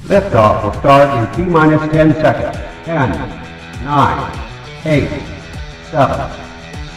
Liftoff will start in T-minus 10 seconds. 10, 9, 8, 7,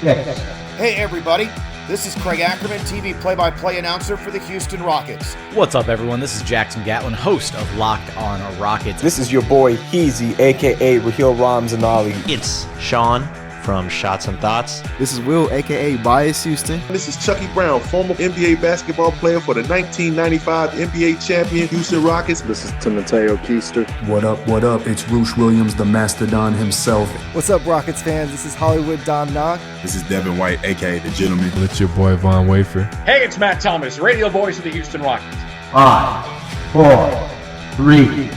6. Hey everybody, this is Craig Ackerman, TV play-by-play announcer for the Houston Rockets. What's up, everyone? This is Jackson Gatlin, host of Locked on Rockets. This is your boy Heezy, aka Raheel Ramzanali. It's Sean from Shots and Thoughts. This is Will, aka Bias Houston. This is Chucky Brown, former NBA basketball player for the 1995 NBA champion Houston Rockets. This is Timoteo Keister. What up? It's Roosh Williams, the Mastodon himself. What's up, Rockets fans? This is Hollywood Dom Knock. This is Devin White, aka The Gentleman. It's your boy Von Wafer. Hey, it's Matt Thomas, radio voice of the Houston Rockets. 5, 4, 3,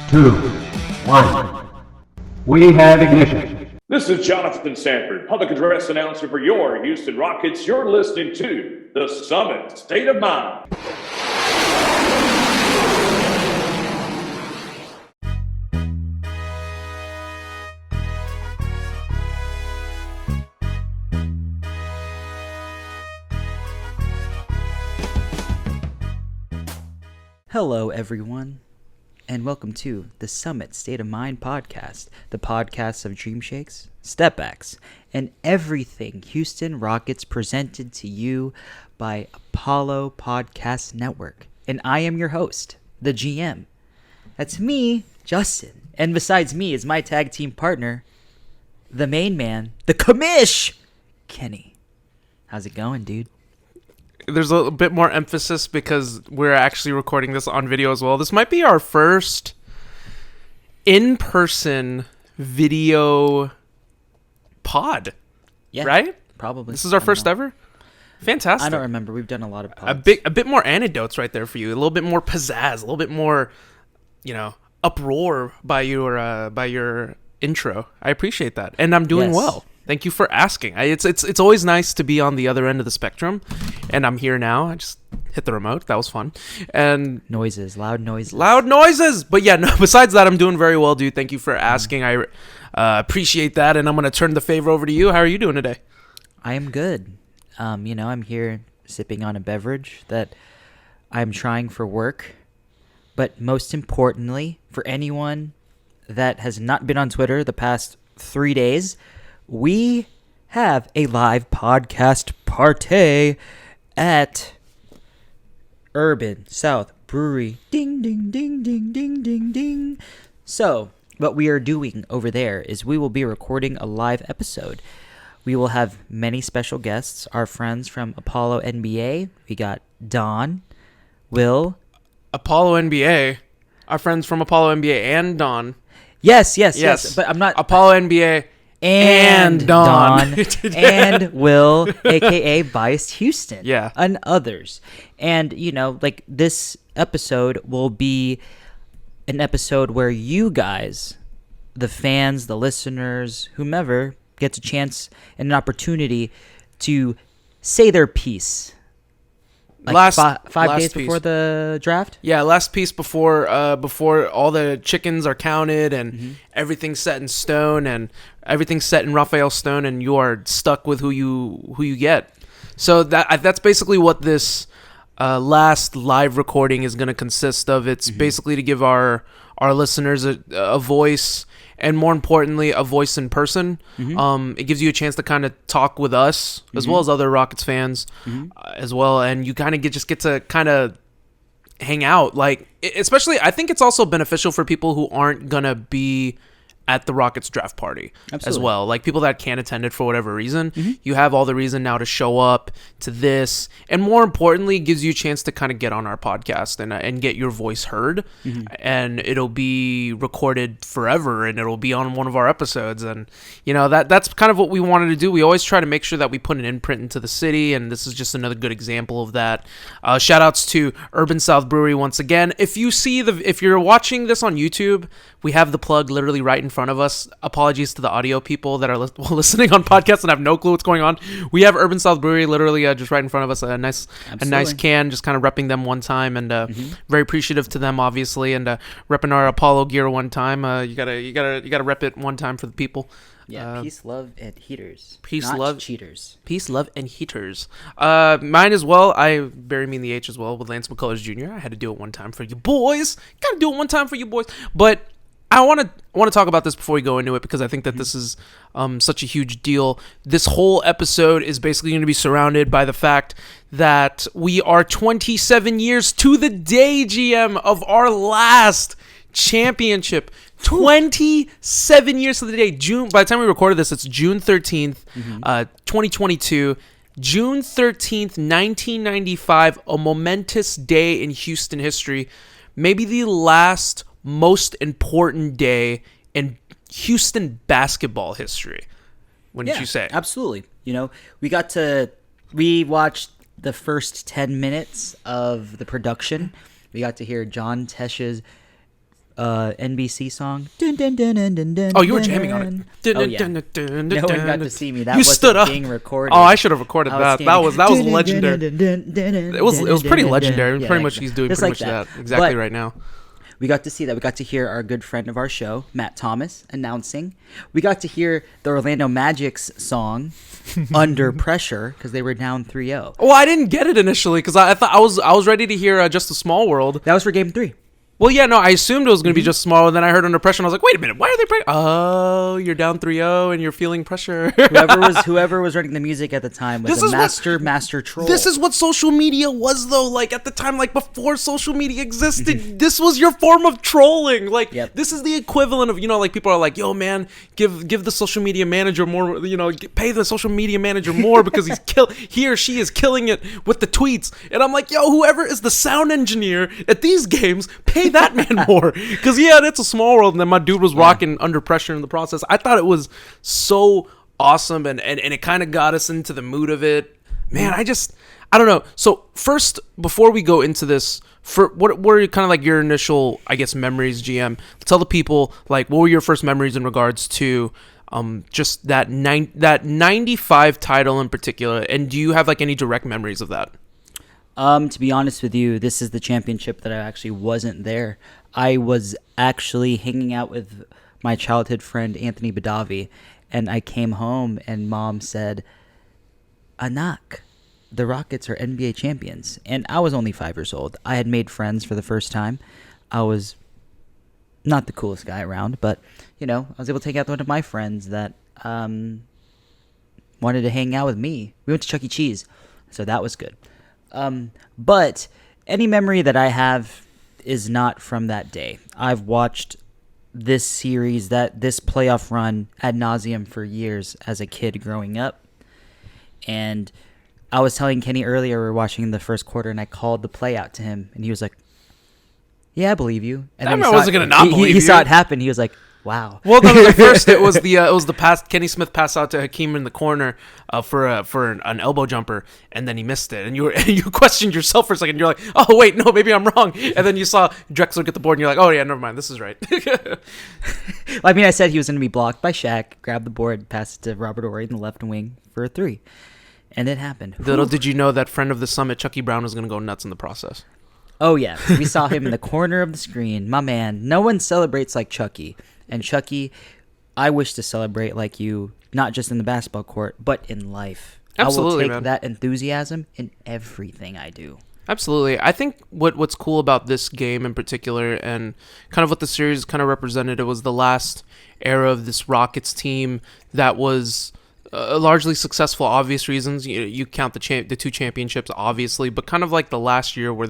2, 1. We have ignition. This is Jonathan Sanford, public address announcer for your Houston Rockets. You're listening to The Summit State of Mind. Hello, everyone, and welcome to the Summit State of Mind podcast, the podcast of dream shakes, step backs, and everything Houston Rockets presented to you by Apollo Podcast Network. And I am your host, the GM. That's me, Justin. And besides me is my tag team partner, the main man, the commish, Kenny. How's it going, dude? There's a bit more emphasis because we're actually recording this on video as well. This might be our first in-person video pod, right? Probably. This is our first ever? Fantastic. I don't remember. We've done a lot of pods. A bit more anecdotes right there for you. A little bit more pizzazz. A little bit more, uproar by your intro. I appreciate that. And I'm doing well. Thank you for asking. It's always nice to be on the other end of the spectrum, and I'm here now. I just hit the remote. That was fun. And loud noises. But yeah, no. Besides that, I'm doing very well, dude. Thank you for asking. I appreciate that, and I'm gonna turn the favor over to you. How are you doing today? I am good. I'm here sipping on a beverage that I'm trying for work, but most importantly, for anyone that has not been on Twitter the past 3 days. We have a live podcast party at Urban South Brewery. Ding, ding, ding, ding, ding, ding, ding. So, what we are doing over there is we will be recording a live episode. We will have many special guests, our friends from Apollo NBA. We got Don, Will. Apollo NBA? Our friends from Apollo NBA and Don. Yes. But I'm not... Apollo NBA... And Don and Will, aka Biased Houston, and others. And this episode will be an episode where you guys, the fans, the listeners, whomever, gets a chance and an opportunity to say their piece. Five days before the draft? Yeah, last piece before all the chickens are counted and everything's set in stone and everything's set in Raphael stone and you are stuck with who you get. So that's basically what this last live recording is going to consist of. It's basically to give our listeners a voice, and more importantly, a voice in person. It gives you a chance to kind of talk with us as well as other Rockets fans as well, and you kind of get to kind of hang out. Especially, I think it's also beneficial for people who aren't gonna be at the Rockets draft party as well. Like people that can't attend it for whatever reason, you have all the reason now to show up to this. And more importantly, it gives you a chance to kind of get on our podcast and get your voice heard. And it'll be recorded forever and it'll be on one of our episodes. And, that's kind of what we wanted to do. We always try to make sure that we put an imprint into the city. And this is just another good example of that. Shout outs to Urban South Brewery once again. If you're watching this on YouTube, we have the plug literally right in front of us. Apologies to the audio people that are listening on podcasts and have no clue what's going on. We have Urban South Brewery literally just right in front of us. A nice can, just kind of repping them one time, and very appreciative to them, obviously, and repping our Apollo gear one time. You gotta rep it one time for the people. Yeah, peace, love, and heaters. Peace, not love, cheaters. Peace, love, and heaters. Mine as well. I bury me in the H as well with Lance McCullers Jr. I had to do it one time for you boys. Got to do it one time for you boys. But I want to talk about this before we go into it because I think that this is such a huge deal. This whole episode is basically going to be surrounded by the fact that we are 27 years to the day, GM, of our last championship. 27 years to the day. June. By the time we recorded this, it's June 13th, 2022. June 13th, 1995, a momentous day in Houston history. Maybe the last most important day in Houston basketball history. Wouldn't you say? Absolutely. We watched the first 10 minutes of the production. We got to hear John Tesh's NBC song. Oh, you were jamming on it. Oh, yeah. No one got to see me. That you stood up. Being recorded. Oh, I should have recorded that. That was legendary. It was pretty legendary. Pretty much he's doing pretty much that exactly right now. We got to see that. We got to hear our good friend of our show, Matt Thomas, announcing. We got to hear the Orlando Magic's song, Under Pressure, because they were down 3-0. Well, I didn't get it initially because I thought I was ready to hear Just a Small World. That was for Game 3. Well, yeah, no, I assumed it was going to be Just Small, and then I heard Under Pressure, and I was like, wait a minute, why are they Oh, you're down 3-0, and you're feeling pressure. Whoever was writing the music at the time was a master troll. This is what social media was, though. Like, at the time, like, before social media existed, this was your form of trolling. Like, This is the equivalent of, like, people are like, yo, man, give the social media manager more, pay the social media manager more because he or she is killing it with the tweets. And I'm like, yo, whoever is the sound engineer at these games, pay that man more, because it's a small world, and then my dude was rocking Under Pressure in the process. I thought it was so awesome, and it kind of got us into the mood of it. Man, I don't know. So first, before we go into this, what were kind of like your initial, I guess, memories, GM? Tell the people, like, what were your first memories in regards to just that 95 title in particular, and do you have like any direct memories of that? To be honest with you, this is the championship that I actually wasn't there. I was actually hanging out with my childhood friend, Anthony Badavi, and I came home and Mom said, Anak, the Rockets are NBA champions. And I was only 5 years old. I had made friends for the first time. I was not the coolest guy around, but, I was able to take out one of my friends that wanted to hang out with me. We went to Chuck E. Cheese, so that was good. But any memory that I have is not from that day. I've watched this series, this playoff run ad nauseum for years as a kid growing up. And I was telling Kenny earlier, we were watching the first quarter, and I called the play out to him, and he was like, yeah, I believe you. And then I wasn't going to not believe you. He saw it happen. He was like, wow. Well, no, at first it was the pass. Kenny Smith passed out to Hakeem in the corner for an elbow jumper, and then he missed it. And you questioned yourself for a second. You're like, oh wait, no, maybe I'm wrong. And then you saw Drexler get the board, and you're like, oh yeah, never mind, this is right. I mean, I said he was going to be blocked by Shaq, grab the board, pass it to Robert Horry in the left wing for a 3, and it happened. Little did you know that friend of the summit, Chucky Brown, was going to go nuts in the process. Oh yeah, we saw him in the corner of the screen. My man, no one celebrates like Chucky. And Chucky, I wish to celebrate like you, not just in the basketball court, but in life. Absolutely, I will take that enthusiasm in everything I do. Absolutely. I think what's cool about this game in particular, and kind of what the series kind of represented, it was the last era of this Rockets team that was largely successful, obvious reasons. You count the 2 championships, obviously, but kind of like the last year where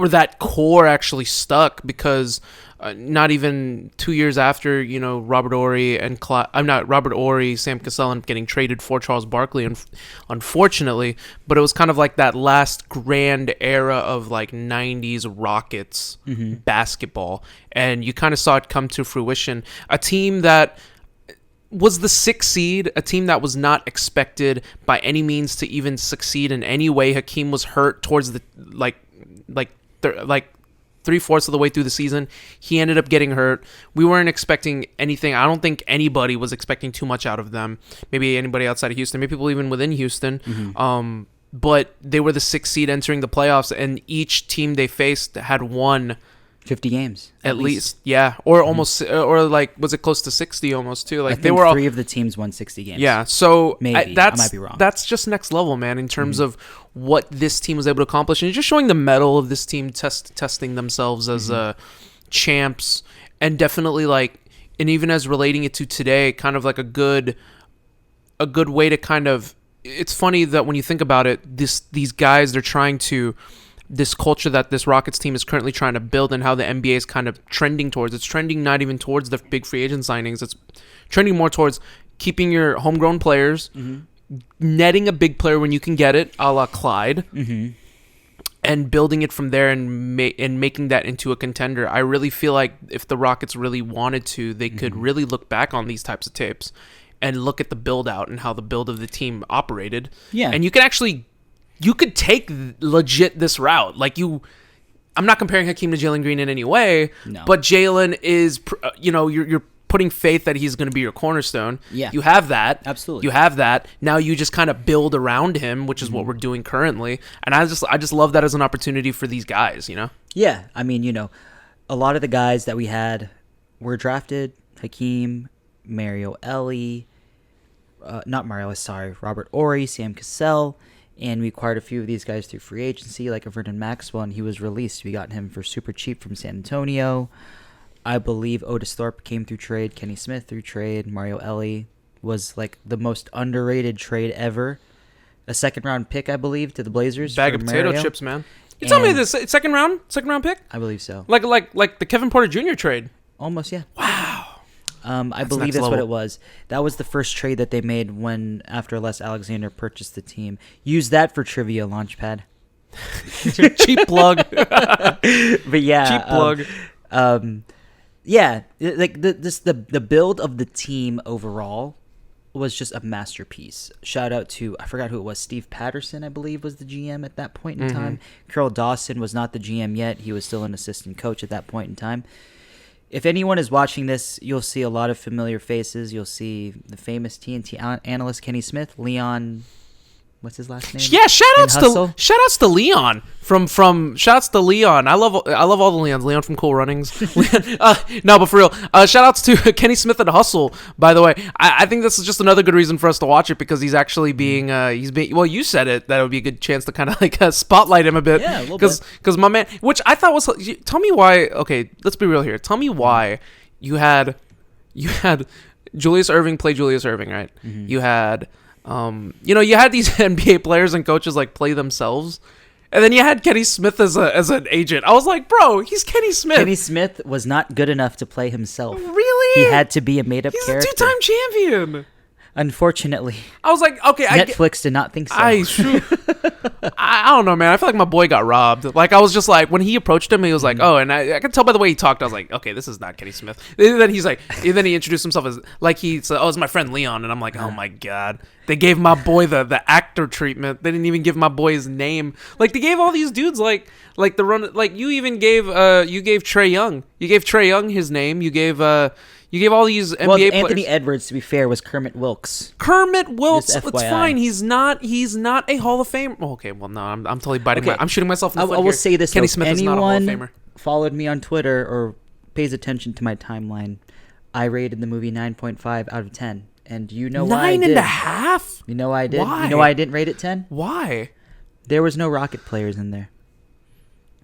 that core actually stuck, because not even 2 years after, Robert Horry, Sam Cassell ended up getting traded for Charles Barkley, unfortunately, but it was kind of like that last grand era of like 90s Rockets basketball, and you kind of saw it come to fruition. A team that was the 6th seed, a team that was not expected by any means to even succeed in any way. Hakeem was hurt towards the like 3/4 of the way through the season. He ended up getting hurt. We weren't expecting anything. I don't think anybody was expecting too much out of them. Maybe anybody outside of Houston, maybe people even within Houston. But they were the 6th seed entering the playoffs, and each team they faced had won 50 games at least. Yeah, or almost, or like was it close to 60 almost too? Like I think they were all 3 of the teams won 60 games. Yeah, so maybe I might be wrong. That's just next level, man, in terms of what this team was able to accomplish, and just showing the mettle of this team testing themselves as champs, and definitely like, and even as relating it to today, kind of like a good way to kind of. It's funny that when you think about it, these guys, they're trying to. This culture that this Rockets team is currently trying to build, and how the NBA is kind of trending towards. It's trending not even towards the big free agent signings. It's trending more towards keeping your homegrown players, netting a big player when you can get it, a la Clyde, and building it from there and making that into a contender. I really feel like if the Rockets really wanted to, they could really look back on these types of tapes and look at the build out and how the build of the team operated. Yeah. And you could take legit this route. Like I'm not comparing Hakeem to Jalen Green in any way, but Jalen is, you're putting faith that he's going to be your cornerstone. Yeah. You have that. Absolutely. You have that. Now you just kind of build around him, which is what we're doing currently. And I just love that as an opportunity for these guys, Yeah. I mean, a lot of the guys that we had were drafted. Hakeem, Robert Ory, Sam Cassell. And we acquired a few of these guys through free agency, like a Vernon Maxwell, and he was released. We got him for super cheap from San Antonio. I believe Otis Thorpe came through trade, Kenny Smith through trade, Mario Ellie was like the most underrated trade ever. A second-round pick, I believe, to the Blazers. Bag of potato chips, man. You tell me this second round pick? I believe so. Like the Kevin Porter Jr. trade. Almost, yeah. Wow. I believe that's what it was. That was the first trade that they made after Les Alexander purchased the team. Use that for Trivia Launchpad. Cheap plug. But yeah. Cheap plug. Yeah, like the build of the team overall was just a masterpiece. Shout out to, I forgot who it was, Steve Patterson, I believe, was the GM at that point in time. Carl Dawson was not the GM yet. He was still an assistant coach at that point in time. If anyone is watching this, you'll see a lot of familiar faces. You'll see the famous TNT analyst Kenny Smith, Leon. What's his last name? Yeah, shout outs to Leon shouts to Leon. I love all the Leons. Leon from Cool Runnings. No, but for real, shout outs to Kenny Smith and Hustle. By the way, I think this is just another good reason for us to watch it, because he's actually being well, you said it, that it would be a good chance to kind of like spotlight him a bit. Yeah, a little bit. Because my man, which I thought was, tell me why. Okay, let's be real here. Tell me why you had Julius Erving play Julius Erving, right? You had. You had these NBA players and coaches like play themselves, and then you had Kenny Smith as an agent. I was like, bro, he's Kenny Smith. Kenny Smith was not good enough to play himself. Really? He had to be a made-up character. He's a 2-time champion. Unfortunately, I was like, okay, Netflix did not think so. I don't know, man. I feel like my boy got robbed. Like, I was just like, when he approached him, he was like, oh, and I could tell by the way he talked, I was like, okay, this is not Kenny Smith. And then he introduced himself as, like, he said, oh, it's my friend Leon. And I'm like, oh my God. They gave my boy the actor treatment. They didn't even give my boy his name. Like, they gave all these dudes, like the run, like, you even gave Trae Young. You gave Trae Young his name. You gave all these NBA players. Anthony Edwards, to be fair, was Kermit Wilkes. It's fine. He's not a Hall of Famer. Okay, well, no, I'm totally biting I'm shooting myself in the foot. I will say this, Kenny Smith is not a Hall of Famer. Anyone followed me on Twitter or pays attention to my timeline, I rated the movie 9.5 out of 10. And you know why I did. 9.5? You know why I did? Why? You know why I didn't rate it 10? Why? There was no Rocket players in there.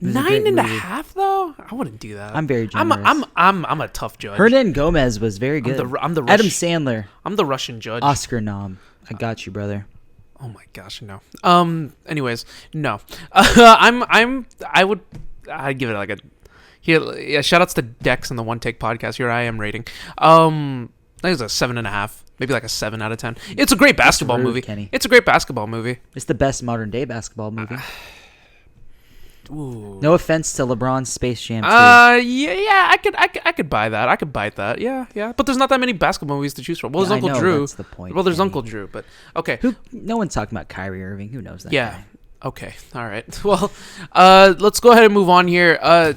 9.5 though? I wouldn't do that. I'm very generous. I'm a tough judge. Hernan Gomez was very good. I'm the Adam Sandler. I'm the Russian judge. Oscar nom. I got you, brother. Oh my gosh, no. Anyways, no. I'd give it like a. Here, yeah. Shout outs to Dex and the One Take Podcast. Here I am rating. I think it's a 7.5. Maybe like a 7 out of 10. It's a great basketball movie. Kenny. It's a great basketball movie. It's the best modern day basketball movie. Ooh. No offense to LeBron's Space Jam 2. Yeah, I could buy that. I could bite that. Yeah. But there's not that many basketball movies to choose from. Well, there's Uncle Drew. That's the point. Well, there's Uncle Drew, but okay. No one's talking about Kyrie Irving. Who knows that? Yeah. Guy? Okay. All right. Well, let's go ahead and move on here.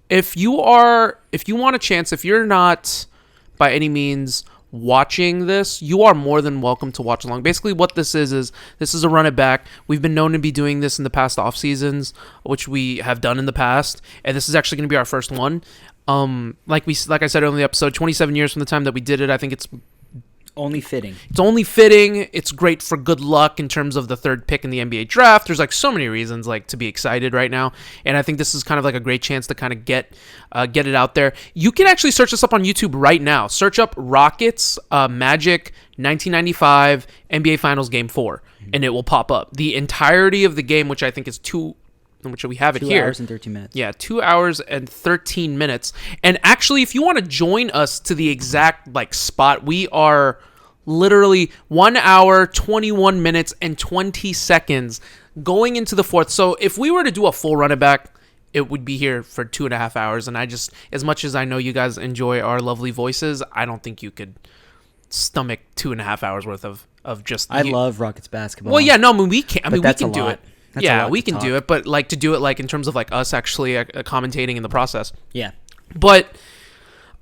If you want a chance, if you're not by any means watching this, you are more than welcome to watch along. Basically, what this is this is a run it back. We've been known to be doing this in the past off seasons, which we have done in the past, and this is actually going to be our first one. Like I said earlier in the episode, 27 years from the time that we did it. I think it's only fitting. It's only fitting. It's great for good luck in terms of the third pick in the NBA draft. There's like so many reasons like to be excited right now, and I think this is kind of like a great chance to kind of get it out there. You can actually search this up on YouTube right now. Search up Rockets Magic 1995 NBA Finals Game 4, and it will pop up. The entirety of the game, which I think is which we have it here. 2 hours and 13 minutes. Yeah, 2 hours and 13 minutes. And actually, if you want to join us to the exact like spot, we are literally 1 hour, 21 minutes, and 20 seconds going into the fourth. So if we were to do a full run it back, it would be here for 2.5 hours. And I just, as much as I know you guys enjoy our lovely voices, I don't think you could stomach 2.5 hours worth of just. I love Rockets basketball. Well, yeah, no, I mean we can. I mean we can do it. That's we can do it, but like to do it like in terms of like us actually commentating in the process. Yeah. But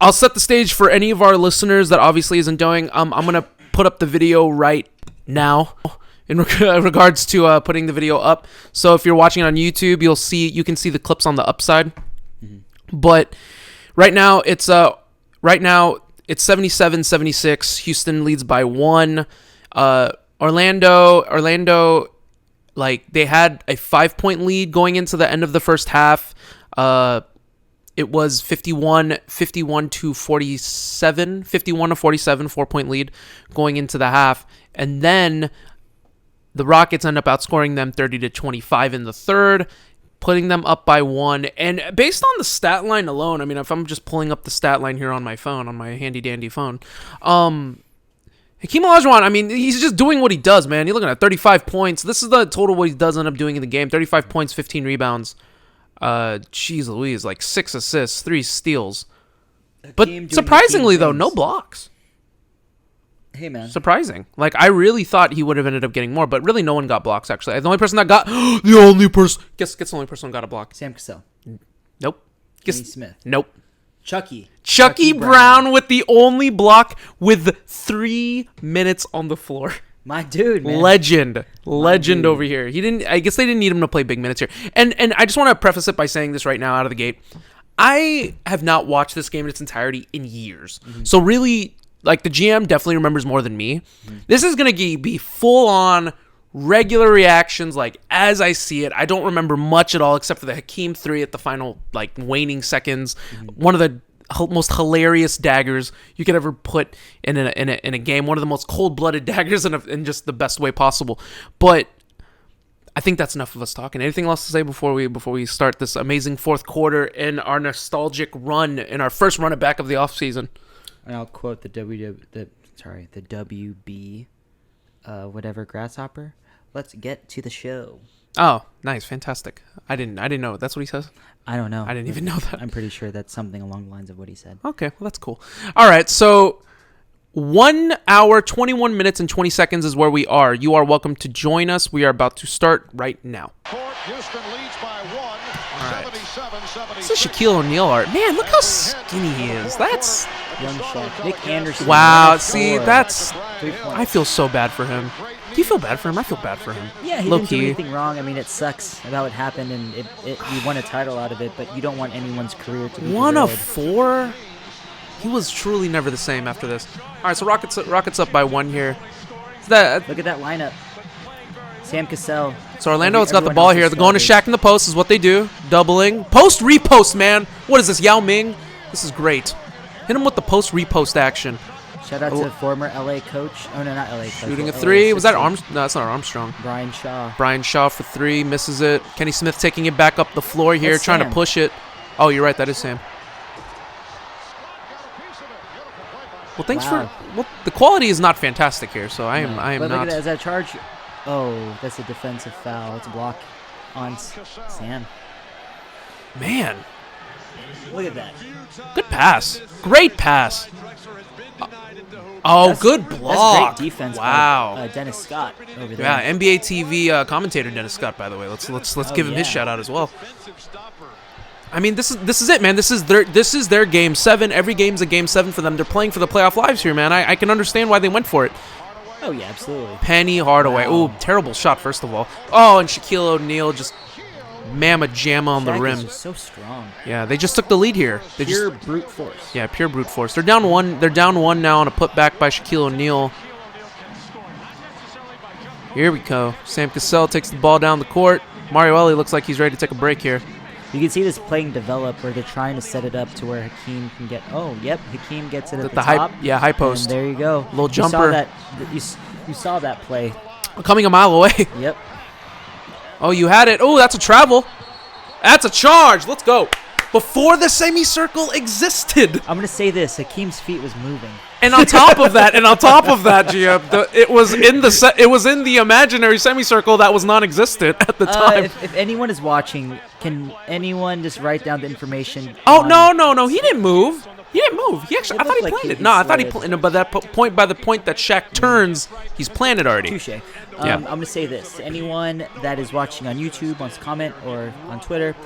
I'll set the stage for any of our listeners that obviously isn't doing. I'm gonna put up the video right now in regards to putting the video up. So if you're watching it on YouTube, you can see the clips on the upside. Mm-hmm. But right now it's 77-76. Houston leads by 1. Orlando. Like, they had a 5-point lead going into the end of the first half. It was 51 to 47, 4-point lead going into the half. And then the Rockets end up outscoring them 30-25 in the third, putting them up by 1. And based on the stat line alone, I mean, if I'm just pulling up the stat line here on my phone, on my handy-dandy phone, Hakeem Olajuwon, I mean, he's just doing what he does, man. You're looking at 35 points. This is the total what he does end up doing in the game. 35 points, 15 rebounds. Jeez Louise, like 6 assists, 3 steals. But surprisingly, though, no blocks. Hey, man. Surprising. Like, I really thought he would have ended up getting more, but really no one got blocks, actually. The only person that got... Guess the only person who got a block. Sam Cassell. Nope. Kenny Smith. Nope. Chucky Brown with the only block with 3 minutes on the floor. My dude, man. Legend over here. I guess they didn't need him to play big minutes here. And I just want to preface it by saying this right now out of the gate. I have not watched this game in its entirety in years. Mm-hmm. So really, like, the GM definitely remembers more than me. Mm-hmm. This is going to be full on regular reactions, like, as I see it. I don't remember much at all except for the Hakeem 3 at the final, like, waning seconds. Mm-hmm. One of the most hilarious daggers you could ever put in a game. One of the most cold-blooded daggers in just the best way possible. But I think that's enough of us talking. Anything else to say before we start this amazing fourth quarter in our nostalgic run, in our first run it back of the offseason? And I'll quote the WB, whatever grasshopper. Let's get to the show. Oh, nice, fantastic. I didn't know. That's what he says? I don't know. I didn't even know that. I'm pretty sure that's something along the lines of what he said. Okay, well, that's cool. All right, so 1 hour, 21 minutes, and 20 seconds is where we are. You are welcome to join us. We are about to start right now. Houston leads by 1, 77-76. This is Shaquille O'Neal art. Man, look how skinny he is. That's... Young Shaq. Nick Anderson. Wow, see, that's... I feel so bad for him. Do you feel bad for him? I feel bad for him. Yeah, he didn't do anything wrong. I mean, it sucks about what happened, and we won a title out of it, but you don't want anyone's career to be 1 of 4? He was truly never the same after this. All right, so Rockets up by 1 here. Look at that lineup. Sam Cassell. So Orlando's got the ball here. They're going to Shaq in the post is what they do. Doubling. Post, repost, man. What is this, Yao Ming? This is great. Hit him with the post-repost action. Shout out to former LA coach. Oh, no, not LA coach. Shooting a 3. Was that Armstrong? No, that's not Armstrong. Brian Shaw for 3. Misses it. Kenny Smith taking it back up the floor here, trying to push it. Oh, you're right. That is Sam. Well, thanks for... Well, the quality is not fantastic here, so I am but not... Look at that. Is that charge? Oh, that's a defensive foul. It's a block on Sam. Man. Look at that. Good pass. Great pass. Good block. That's great defense. Wow. By, Dennis Scott over there. Yeah, NBA TV commentator Dennis Scott, by the way. Let's give him his shout out as well. I mean, this is it, man. This is their game 7. Every game's a game 7 for them. They're playing for the playoff lives here, man. I can understand why they went for it. Oh yeah, absolutely. Penny Hardaway. Wow. Ooh, terrible shot, first of all. Oh, and Shaquille O'Neal just mamma jamma on the Shaq rim. is just so strong. Yeah, they just took the lead here. Pure brute force. Yeah, pure brute force. They're down 1. They're down 1 now on a putback by Shaquille O'Neal. Here we go. Sam Cassell takes the ball down the court. Mario Ellie looks like he's ready to take a break here. You can see this playing develop where they're trying to set it up to where Hakeem can get. Oh, yep, Hakeem gets it at the top. High post. And there you go. Little jumper. You saw that play. Coming a mile away. Yep. Oh, you had it. Oh, that's a travel. That's a charge. Let's go. Before the semicircle existed. I'm gonna say this: Hakeem's feet was moving. And on top of that, GM, it was in the imaginary semicircle that was non-existent at the time. If anyone is watching, can anyone just write down the information? Oh no, he didn't move. He actually, I thought he planted. No, I thought he planted. But by the point that Shaq turns, he's planted already. Touche. Yeah. I'm gonna say this: to anyone that is watching on YouTube, wants to comment, or on Twitter,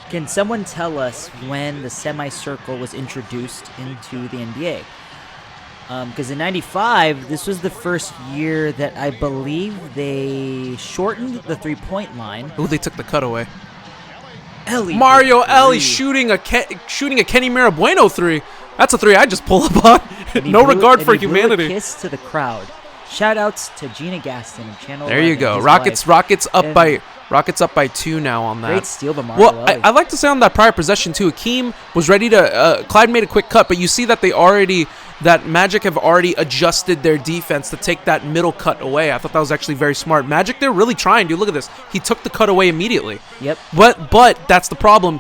can someone tell us when the semicircle was introduced into the NBA? Because in '95, this was the first year that I believe they shortened the three-point line. Oh, they took the cutaway. Mario Ellie shooting a Kenny Mirabueno 3. That's a 3 I just pull up on. No regard for humanity. Blew a kiss to the crowd. Shout outs to Gina Gaston of Channel. There you go. Rockets up by 2 now on that. Great steal by Mario Ellie. Well, I'd like to say on that prior possession too, Hakeem was ready to Clyde made a quick cut, but you see that that Magic have already adjusted their defense to take that middle cut away. I thought that was actually very smart. Magic, they're really trying, dude. Look at this. He took the cut away immediately. Yep. But that's the problem.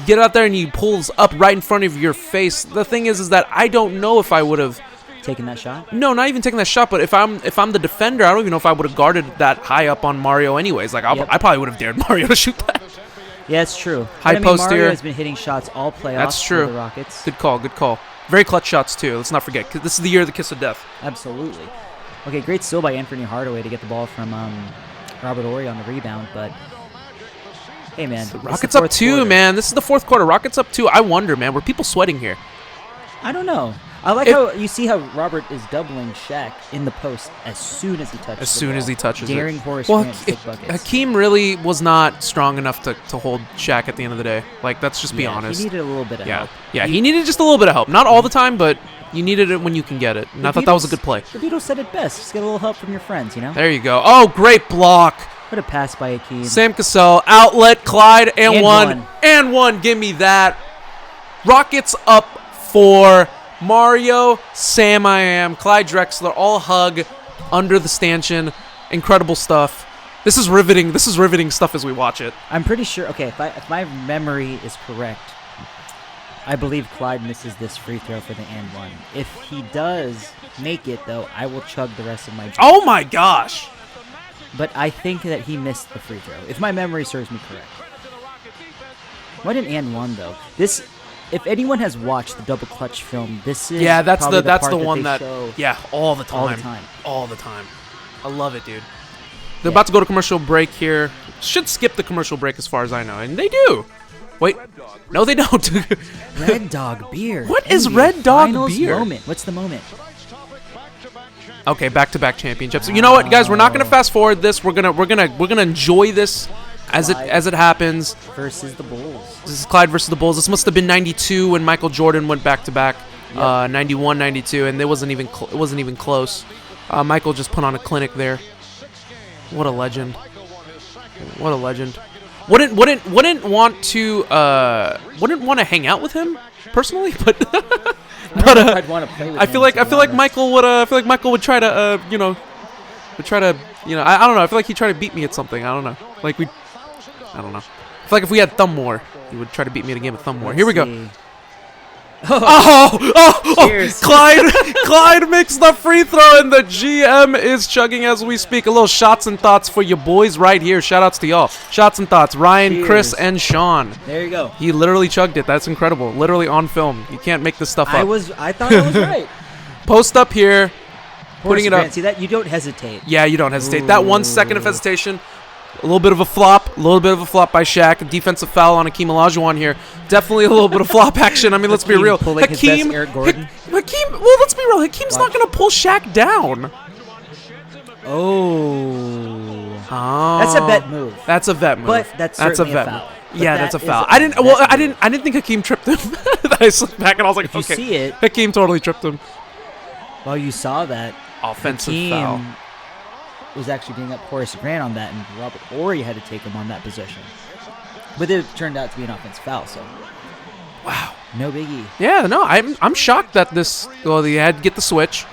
You get out there and he pulls up right in front of your face. The thing is that I don't know if I would have taken that shot. No, not even taking that shot. But if I'm the defender, I don't even know if I would have guarded that high up on Mario anyways. Like I probably would have dared Mario to shoot that. Yeah, it's true. High post Mario here. Has been hitting shots all playoffs. That's true. For the Rockets. Good call. Very clutch shots too. Let's not forget, because this is the year of the kiss of death. Absolutely. Okay, great steal by Anthony Hardaway to get the ball from Robert Horry on the rebound. But hey, man, so Rockets up 2, man. This is the fourth quarter. Rockets up 2. I wonder, man, were people sweating here? I don't know. I like how you see how Robert is doubling Shaq in the post as soon as he touches. As soon as he touches daring it. Horace Grant to take buckets. Hakeem really was not strong enough to hold Shaq at the end of the day. Like, let's just be honest. He needed a little bit of help. Yeah, he needed just a little bit of help. Not all the time, but you needed it when you can get it. And I thought that was a good play. The Beatles said it best. Just get a little help from your friends, you know? There you go. Oh, great block. What a pass by Hakeem. Sam Cassell, outlet, Clyde, and one. And one. Give me that. Rockets up 4. Mario, Sam I Am, Clyde Drexler, all hug under the stanchion. Incredible stuff. This is riveting. This is riveting stuff as we watch it. I'm pretty sure. Okay, if my memory is correct, I believe Clyde misses this free throw for the and one. If he does make it, though, I will chug the rest of my drink. Oh my gosh! But I think that he missed the free throw, if my memory serves me correct. What an and one, though. This. If anyone has watched the double clutch film, this is that's the one that all the time. I love it, dude. They're about to go to commercial break here. Should skip the commercial break as far as I know, and they do. Wait, no, they don't. Red Dog beer. What is Red Dog beer? Moment. What's the moment? Okay, back-to-back championships. Wow. You know what, guys? We're not gonna fast forward this. We're gonna enjoy this. As it happens. Versus the Bulls. This is Clyde versus the Bulls. This must have been 92 when Michael Jordan went back to back. 91, 92, and it wasn't even close. Michael just put on a clinic there. What a legend. What a legend. Wouldn't want to hang out with him personally, but I'd want to play with him. I feel like Michael would try to I don't know. I feel like he'd try to beat me at something. I don't know. I don't know. I feel like if we had Thumb War, he would try to beat me at a game of Thumb War. Here we go. Cheers. Clyde makes the free throw, and the GM is chugging as we speak. A little shots and thoughts for your boys right here. Shout outs to y'all. Shots and thoughts. Ryan, cheers. Chris, and Sean. There you go. He literally chugged it. That's incredible. Literally on film. You can't make this stuff up. I thought I was right. Post up here. Putting it up. See that? You don't hesitate. Yeah, you don't hesitate. That 1 second of hesitation. A little bit of a flop by Shaq. A defensive foul on Hakeem Olajuwon here. Definitely a little bit of flop action. I mean, let's be real. Hakeem, Eric Gordon. Hakeem, well, let's be real. Hakeem's not going to pull Shaq down. Oh. That's a vet move. That's a vet move. But that's certainly a foul. Yeah, that's a foul. I didn't think Hakeem tripped him. I slipped back and I was like, if you okay. see it, Hakeem totally tripped him. Well, you saw that. Offensive Hakeem foul. Was actually getting up Horace Grant on that, and Robert Horry had to take him on that possession. But it turned out to be an offensive foul, so. Wow. No biggie. Yeah, no, I'm shocked that this. Well, they had to get the switch.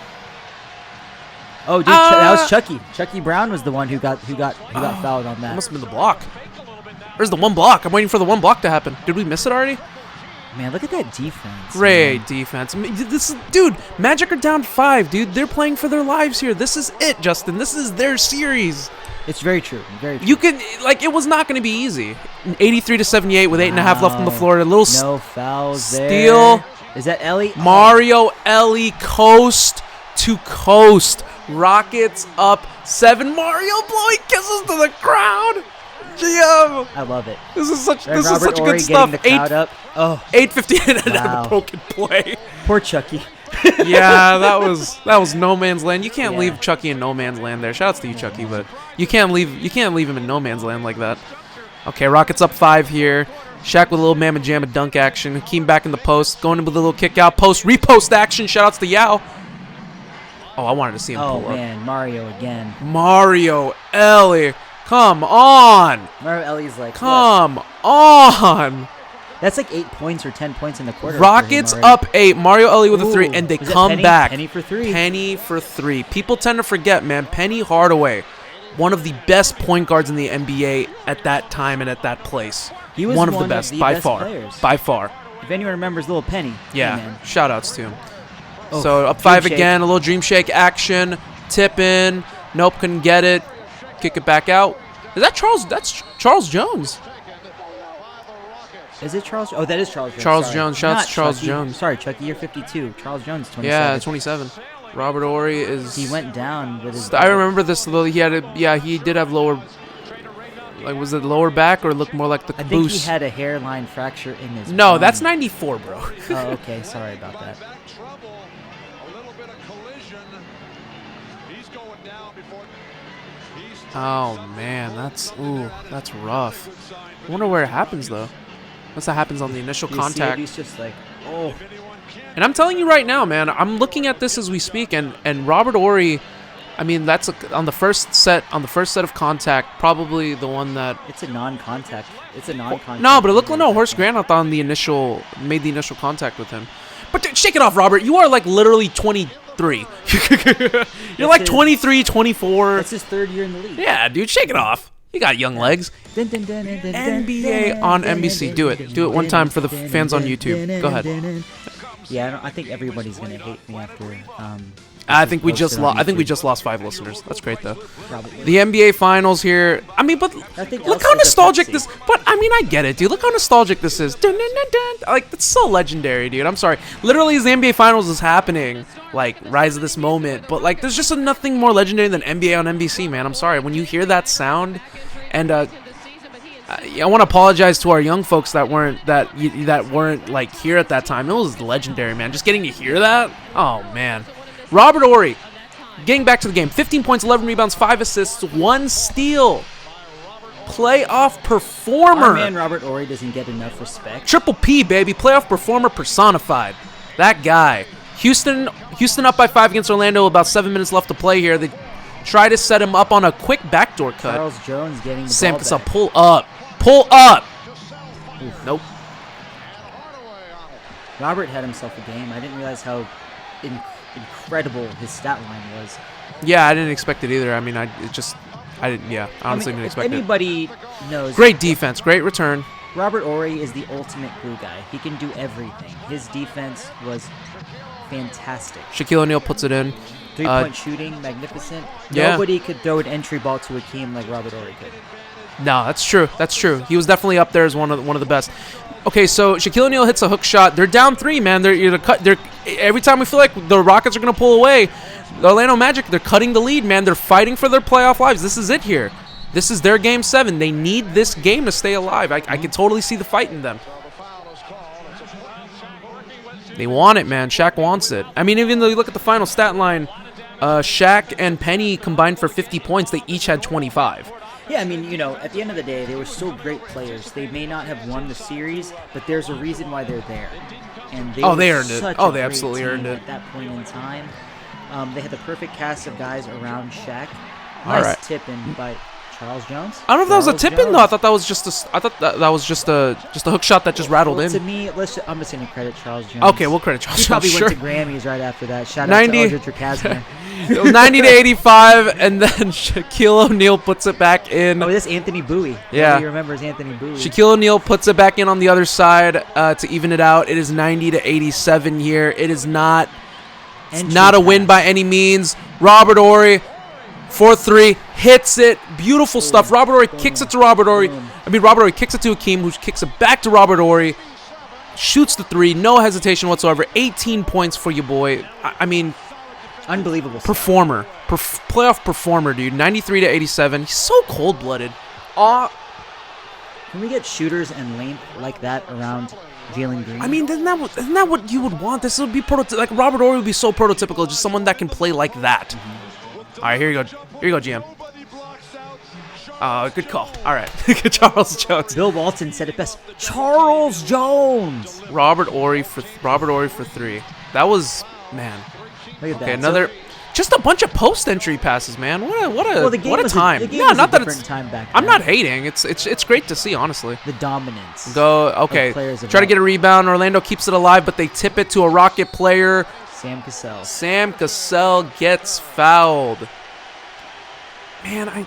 Oh, dude, that was Chucky. Chucky Brown was the one who got fouled on that. Must have been the block. Where's the one block? I'm waiting for the one block to happen. Did we miss it already? Man, look at that defense. Great defense. I mean, dude, Magic are down 5, dude. They're playing for their lives here. This is it, Justin. This is their series. It's very true. Very true. You could, it was not going to be easy. 83-78 with 8.5 left on the floor. A little no fouls steal. There. Is that Ellie? Mario Ellie coast to coast. Rockets up 7. Mario blowing kisses to the crowd. GM. I love it. This is such Robert good stuff. The crowd up. Oh, 8:58 and a broken play. Poor Chucky. Yeah, that was no man's land. You can't leave Chucky in no man's land there. Shoutouts to you, Chucky, but you can't leave him in no man's land like that. Okay, Rockets up 5 here. Shaq with a little mamma jamma dunk action. Hakeem back in the post, going in with a little kick out post repost action. Shoutouts to Yao. Oh, I wanted to see him pull up. Oh man, Mario again. Mario Ellie. Come on! Mario Ellie's like, come on! That's like 8 points or 10 points in the quarter. Rockets up 8. Mario Ellie with a 3, and they come back. Penny for 3. Penny for 3. People tend to forget, man. Penny Hardaway, one of the best point guards in the NBA at that time and at that place. He was one of the best by far. Players. By far. If anyone remembers Little Penny. Yeah. Hey, shout-outs to him. Oh, so up 5 again. A little dream shake action. Tip in. Nope, couldn't get it. Kick it back out. Is that Charles? That's Charles Jones. Is it Charles? Oh, that is Charles Jones. Sorry. Jones. Shouts Charles Chucky. Jones. Sorry, Chucky, you're 52. Charles Jones, 27. Yeah, 27. Robert Horry is. He went down with his. I remember this. Though he had he did have lower. Like, was it lower back or looked more like the caboose? I think he had a hairline fracture in his. No, palm. that's 94, bro. Oh, okay. Sorry about that. Oh man, that's rough. I wonder where it happens though. Unless that happens on the initial contact. He's just like, oh. And I'm telling you right now, man, I'm looking at this as we speak, and Robert Horry, I mean, that's on the first set of contact, probably the one that. It's a non-contact. It's a non-contact. No, but Horace Grant on the initial made the initial contact with him. But dude, shake it off, Robert. You are like literally 23. You're like 23, 24. That's his 3rd year in the league. Yeah, dude, shake it off. You got young legs. NBA on NBC. Do it. Do it one time for the fans on YouTube. Go ahead. Yeah, I think everybody's gonna hate me after. I think we just lost 5 listeners. That's great though. Probably. The NBA Finals here. I mean, but look how nostalgic this. But I mean, I get it, dude. Look how nostalgic this is. Dun, dun, dun, dun. Like, that's so legendary, dude. I'm sorry. Literally, as the NBA Finals is happening, like, rise of this moment. But like, there's just nothing more legendary than NBA on NBC, man. I'm sorry. When you hear that sound, and I want to apologize to our young folks that weren't like here at that time. It was legendary, man. Just getting to hear that. Oh man. Robert Horry, getting back to the game. 15 points, 11 rebounds, 5 assists, 1 steal. Playoff performer. Our man Robert Horry doesn't get enough respect. Triple P, baby. Playoff performer personified. That guy. Houston up by 5 against Orlando. About 7 minutes left to play here. They try to set him up on a quick backdoor cut. Charles Jones getting the Sam ball Cassell, back. pull up. Pull up. Oof. Nope. Robert had himself a game. I didn't realize how incredible his stat line was. Yeah, I didn't expect it either. I mean, I honestly didn't expect it. Anybody knows. Great defense, great return. Robert Horry is the ultimate glue guy. He can do everything. His defense was fantastic. Shaquille O'Neal puts it in. 3-point shooting, magnificent. Yeah. Nobody could throw an entry ball to Hakeem like Robert Horry could. No, that's true. That's true. He was definitely up there as one of the best. Okay, so Shaquille O'Neal hits a hook shot. They're down 3, man. They're every time we feel like the Rockets are gonna pull away, the Orlando Magic, they're cutting the lead, man. They're fighting for their playoff lives. This is it here. This is their game 7. They need this game to stay alive. I can totally see the fight in them. They want it, man. Shaq wants it. I mean, even though you look at the final stat line, Shaq and Penny combined for 50 points. They each had 25. Yeah, I mean, you know, at the end of the day, they were still great players. They may not have won the series, but there's a reason why they're there. And they they earned it. Such Oh, a they great absolutely team earned it. At that point in time, they had the perfect cast of guys around Shaq. All Nice right. tip in by Charles Jones. I don't know if that was a Charles tip in Jones. though. I thought that was just a. I thought that was just a hook shot that just rattled Well, in. to me, I'm just going to credit Charles Jones. Okay, we'll credit Charles He probably Jones. went Sure. to Grammys right after that. Shout 90 out to Aldridge Kazner. 90 to 85, and then Shaquille O'Neal puts it back in. Oh, this Anthony Bowie. Yeah. Nobody remembers Anthony Bowie. Shaquille O'Neal puts it back in on the other side to even it out. It is 90 to 87 here. It is not a win by any means. Robert Horry, 4-3, hits it. Beautiful stuff. Robert Horry kicks it to Robert Horry. Robert Horry kicks it to Hakeem, who kicks it back to Robert Horry. Shoots the 3, no hesitation whatsoever. 18 points for your boy. I mean, unbelievable stuff. Performer. Playoff performer, dude. 93 to 87. He's so cold-blooded. Can we get shooters and length like that around Jalen Green? I mean, isn't that what you would want? This would be like Robert Horry would be so prototypical, just someone that can play like that. Mm-hmm. All right, here you go. Here you go, GM. Good call. All right. Charles Jones. Bill Walton said it best. Charles Jones. Robert Horry for 3. That was, man. Look at Okay, that. another. Just a bunch of post entry passes, man. What a time. The game No, was not a that different it's. time back then. I'm not hating. It's great to see, honestly. The dominance. Go. Okay. players of Try to that. get a rebound. Orlando keeps it alive, but they tip it to a Rocket player. Sam Cassell. Sam Cassell gets fouled. Man,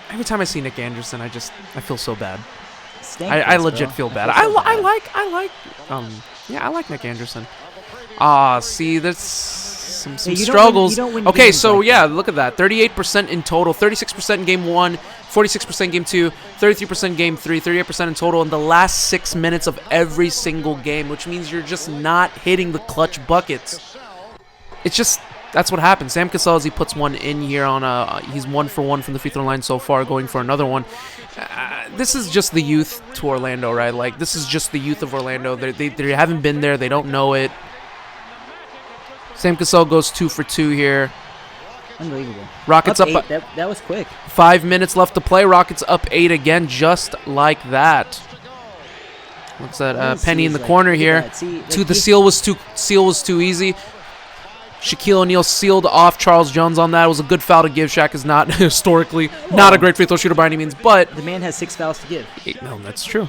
every time I see Nick Anderson, I feel so bad. I legit feel bad. I like Nick Anderson. See, there's some struggles. Okay, so yeah, look at that. 38% in total, 36% in game 1, 46% game 2, 33% game 3, 38% in total in the last 6 minutes of every single game, which means you're just not hitting the clutch buckets. It's just that's what happens. Sam Cassell, as he puts one in here on he's 1 for 1 from the free throw line so far, going for another one. This is just the youth to Orlando, right? Like, this is just the youth of Orlando. They haven't been there. They don't know it. Sam Cassell goes 2 for 2 here. Unbelievable. Rockets up 8. That was quick. 5 minutes left to play. Rockets up 8 again, just like that. Looks at Penny in the corner here. The seal was too easy. Shaquille O'Neal sealed off Charles Jones on that. It was a good foul to give. Shaq is not historically not a great free throw shooter by any means, but the man has 6 fouls to give. No, that's true.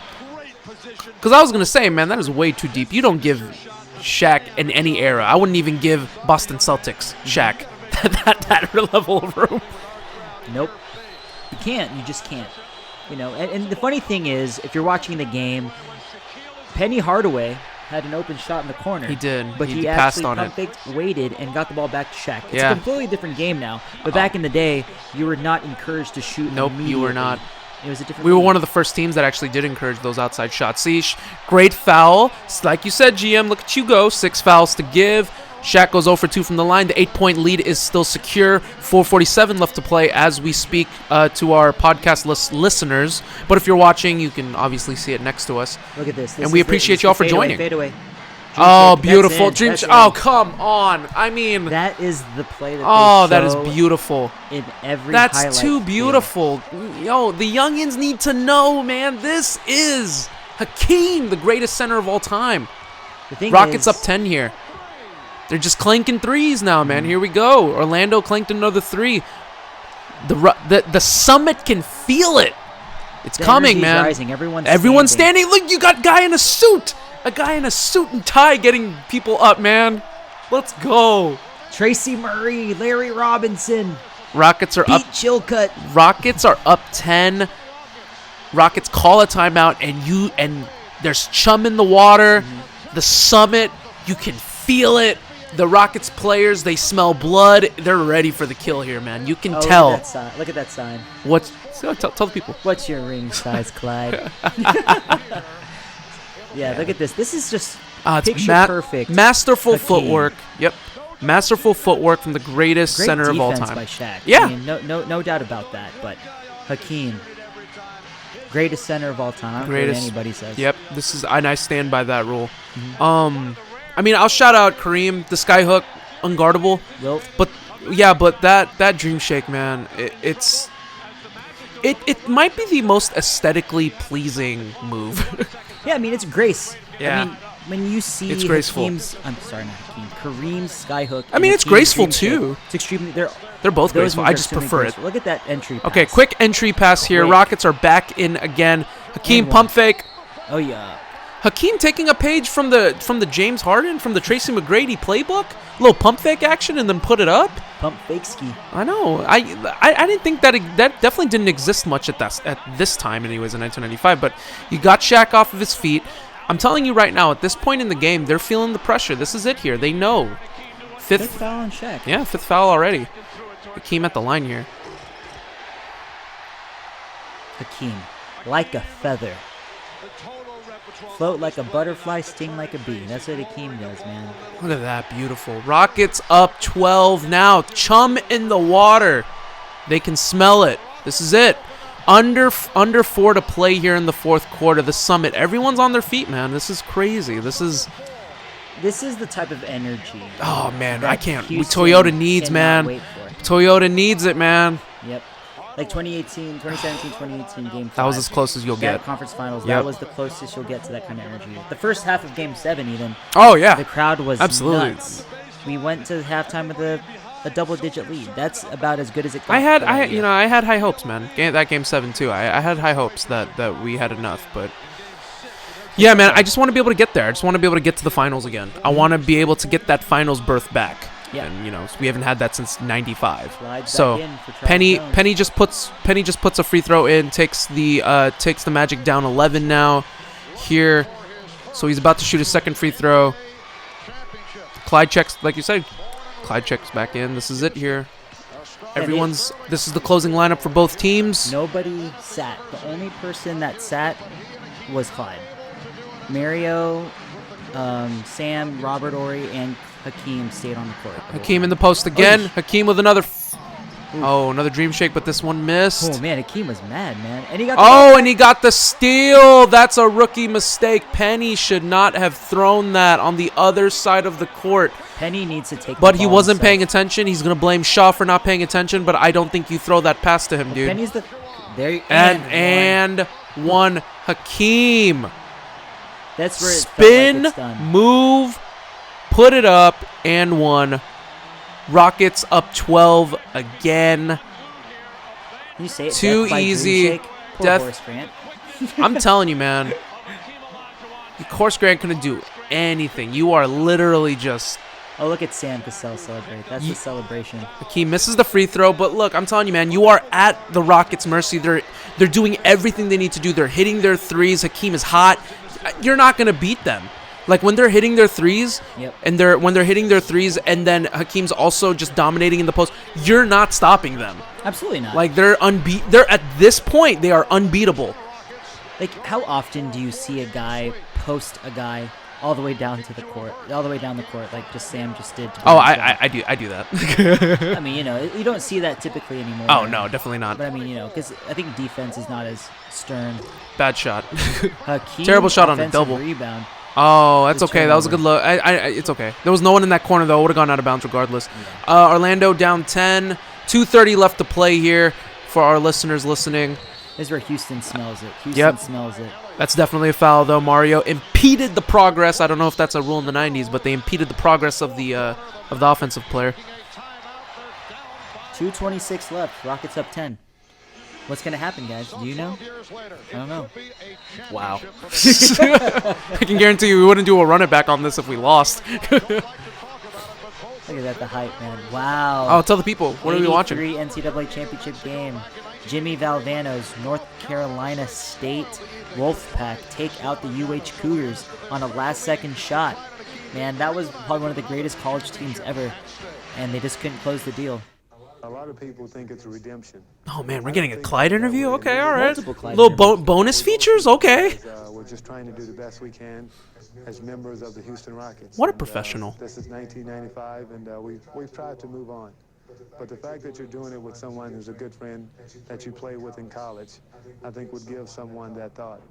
Because I was gonna say, man, that is way too deep. You don't give Shaq in any era. I wouldn't even give Boston Celtics Shaq that level of room. Nope. You can't. You just can't. You know. And the funny thing is, if you're watching the game, Penny Hardaway had an open shot in the corner. He did. But he he passed actually on it. faked, waited, and got the ball back to Shaq. It's Yeah. a completely different game now. But back in the day, you were not encouraged to shoot. Nope, you were not. It was a different. We were league. one of the first teams that actually did encourage those outside shots. See, great foul. Like you said, GM, look at you go. 6 fouls to give. Shaq goes 0 for 2 from the line. The 8-point lead is still secure. 4:47 left to play as we speak to our podcast listeners. But if you're watching, you can obviously see it next to us. Look at this. And we appreciate y'all for joining. Fadeaway. Oh, beautiful. Oh, come on. I mean, that is the play that that is beautiful. In every That's highlight too beautiful. Yo, the youngins need to know, man. This is Hakeem, the greatest center of all time. The thing Rockets is, up 10 here. They're just clanking threes now, man. Here we go. Orlando clanked another 3. The Summit can feel it. It's coming, man. Rising. Everyone's standing. Look, you got a guy in a suit. A guy in a suit and tie getting people up, man. Let's go. Tracy Murray, Larry Robinson. Rockets are Pete up. Chilcutt. Rockets are up 10. Rockets call a timeout, and there's chum in the water. The Summit, you can feel it. The Rockets players, they smell blood. They're ready for the kill here, man. You can tell. Look at that sign. Tell the people. What's your ring size, Clyde? Yeah, look at this. This is just picture perfect. Masterful footwork. Yep. Masterful footwork from the greatest center of all time. Great defense by Shaq. Yeah. I mean, no doubt about that. But Hakeem. Greatest center of all time. I don't care what anybody says. Yep. And I stand by that rule. I mean, I'll shout out Kareem, the skyhook, unguardable. Wilt. But that dream shake, man, it might be the most aesthetically pleasing move. Yeah, I mean, it's grace. Yeah. I mean, when you see It's graceful. Kareem's skyhook. I mean, it's graceful too. It's extremely. They're both graceful. I just prefer it. Look at that entry pass. Okay, quick entry pass here. Quick. Rockets are back in again. Hakeem pump fake. Oh yeah. Hakeem taking a page from the James Harden, from the Tracy McGrady playbook. A little pump fake action and then put it up. Pump fake ski. I know. I didn't think that definitely didn't exist much at this time, anyways, in 1995. But you got Shaq off of his feet. I'm telling you right now, at this point in the game, they're feeling the pressure. This is it here. They know. Fifth foul on Shaq. Yeah, fifth foul already. Hakeem at the line here. Hakeem, like a feather. Float like a butterfly, sting like a bee. That's what Hakeem does, man. Look at that, beautiful. Rockets up 12 now. Chum in the water. They can smell it. This is it. Under 4 to play here in the fourth quarter. The Summit. Everyone's on their feet, man. This is crazy. This is the type of energy. Oh man, I can't. Houston Toyota needs, man. wait for. Toyota needs it, man. Yep. Like 2017, 2018 game 5. That was as close as you'll get. Conference finals. Yep. That was the closest you'll get to that kind of energy. The first half of game 7 even. Oh yeah. The crowd was absolutely nuts. We went to halftime with a double-digit lead. That's about as good as it got. I had high hopes, man. That game 7 too. I had high hopes that we had enough, but yeah, man. I just want to be able to get there. I just want to be able to get to the finals again. I want to be able to get that finals berth back. Yeah. And we haven't had that since '95. Slides So back in for Travis Jones. Penny just puts a free throw in, takes the Magic down 11 now here. So he's about to shoot a second free throw. Clyde checks, like you said. Clyde checks back in. This is it here. This is the closing lineup for both teams. Nobody sat. The only person that sat was Clyde. Mario, Sam, Robert Ory, and Hakeem stayed on the court. Hakeem in the post again. Hakeem with another another dream shake, but this one missed. Oh man, Hakeem was mad, man. And he got and he got the steal. That's a rookie mistake. Penny should not have thrown that on the other side of the court. Penny needs to take. But he wasn't paying attention. He's gonna blame Shaw for not paying attention. But I don't think you throw that pass to him, dude. Penny's the there. And one Hakeem. That's where it spin, felt like it's done. move, put it up, and one. Rockets up 12 again. Can you say it? Too Death by easy. Dream Shake? Poor Death. Horace Grant. I'm telling you, man. Horace Grant couldn't do anything. You are literally just. Oh, look at Sam Cassell celebrate. That's the celebration. Hakeem misses the free throw, but look, I'm telling you, man, you are at the Rockets' mercy. They're doing everything they need to do. They're hitting their threes. Hakeem is hot. You're not gonna beat them. Like when they're hitting their threes, and when they're hitting their threes, and then Hakeem's also just dominating in the post. You're not stopping them. Absolutely not. Like they're at this point they are unbeatable. Like how often do you see a guy post a guy all the way down to the court, like just Sam just did? I do that. I mean, you don't see that typically anymore. Oh no, definitely not. But I mean, because I think defense is not as stern. Bad shot. Hakeem, terrible shot on a double rebound. Oh, that's okay. That was a good look. It's okay. There was no one in that corner, though. Would have gone out of bounds regardless. Yeah. Orlando down 10. 2:30 left to play here for our listeners listening. This is where Houston smells it. Houston smells it. That's definitely a foul, though. Mario impeded the progress. I don't know if that's a rule in the 90s, but they impeded the progress of the offensive player. 2:26 left. Rockets up 10. What's going to happen, guys? Do you know? I don't know. Wow. I can guarantee you we wouldn't do a run it back on this if we lost. Look at that, the hype, man. Wow. Oh, tell the people. What are we watching? 83 NCAA championship game. Jimmy Valvano's North Carolina State Wolfpack take out the UH Cougars on a last-second shot. Man, that was probably one of the greatest college teams ever, and they just couldn't close the deal. A lot of people think it's a redemption. Oh man, we're getting a Clyde interview. Okay, all right. Clyde little bonus features. Okay. We're just trying to do the best we can as members of the Houston Rockets. What a professional. This is 1995, and we've tried to move on. But the fact that you're doing it with someone who's a good friend that you played with in college, I think would give someone that thought.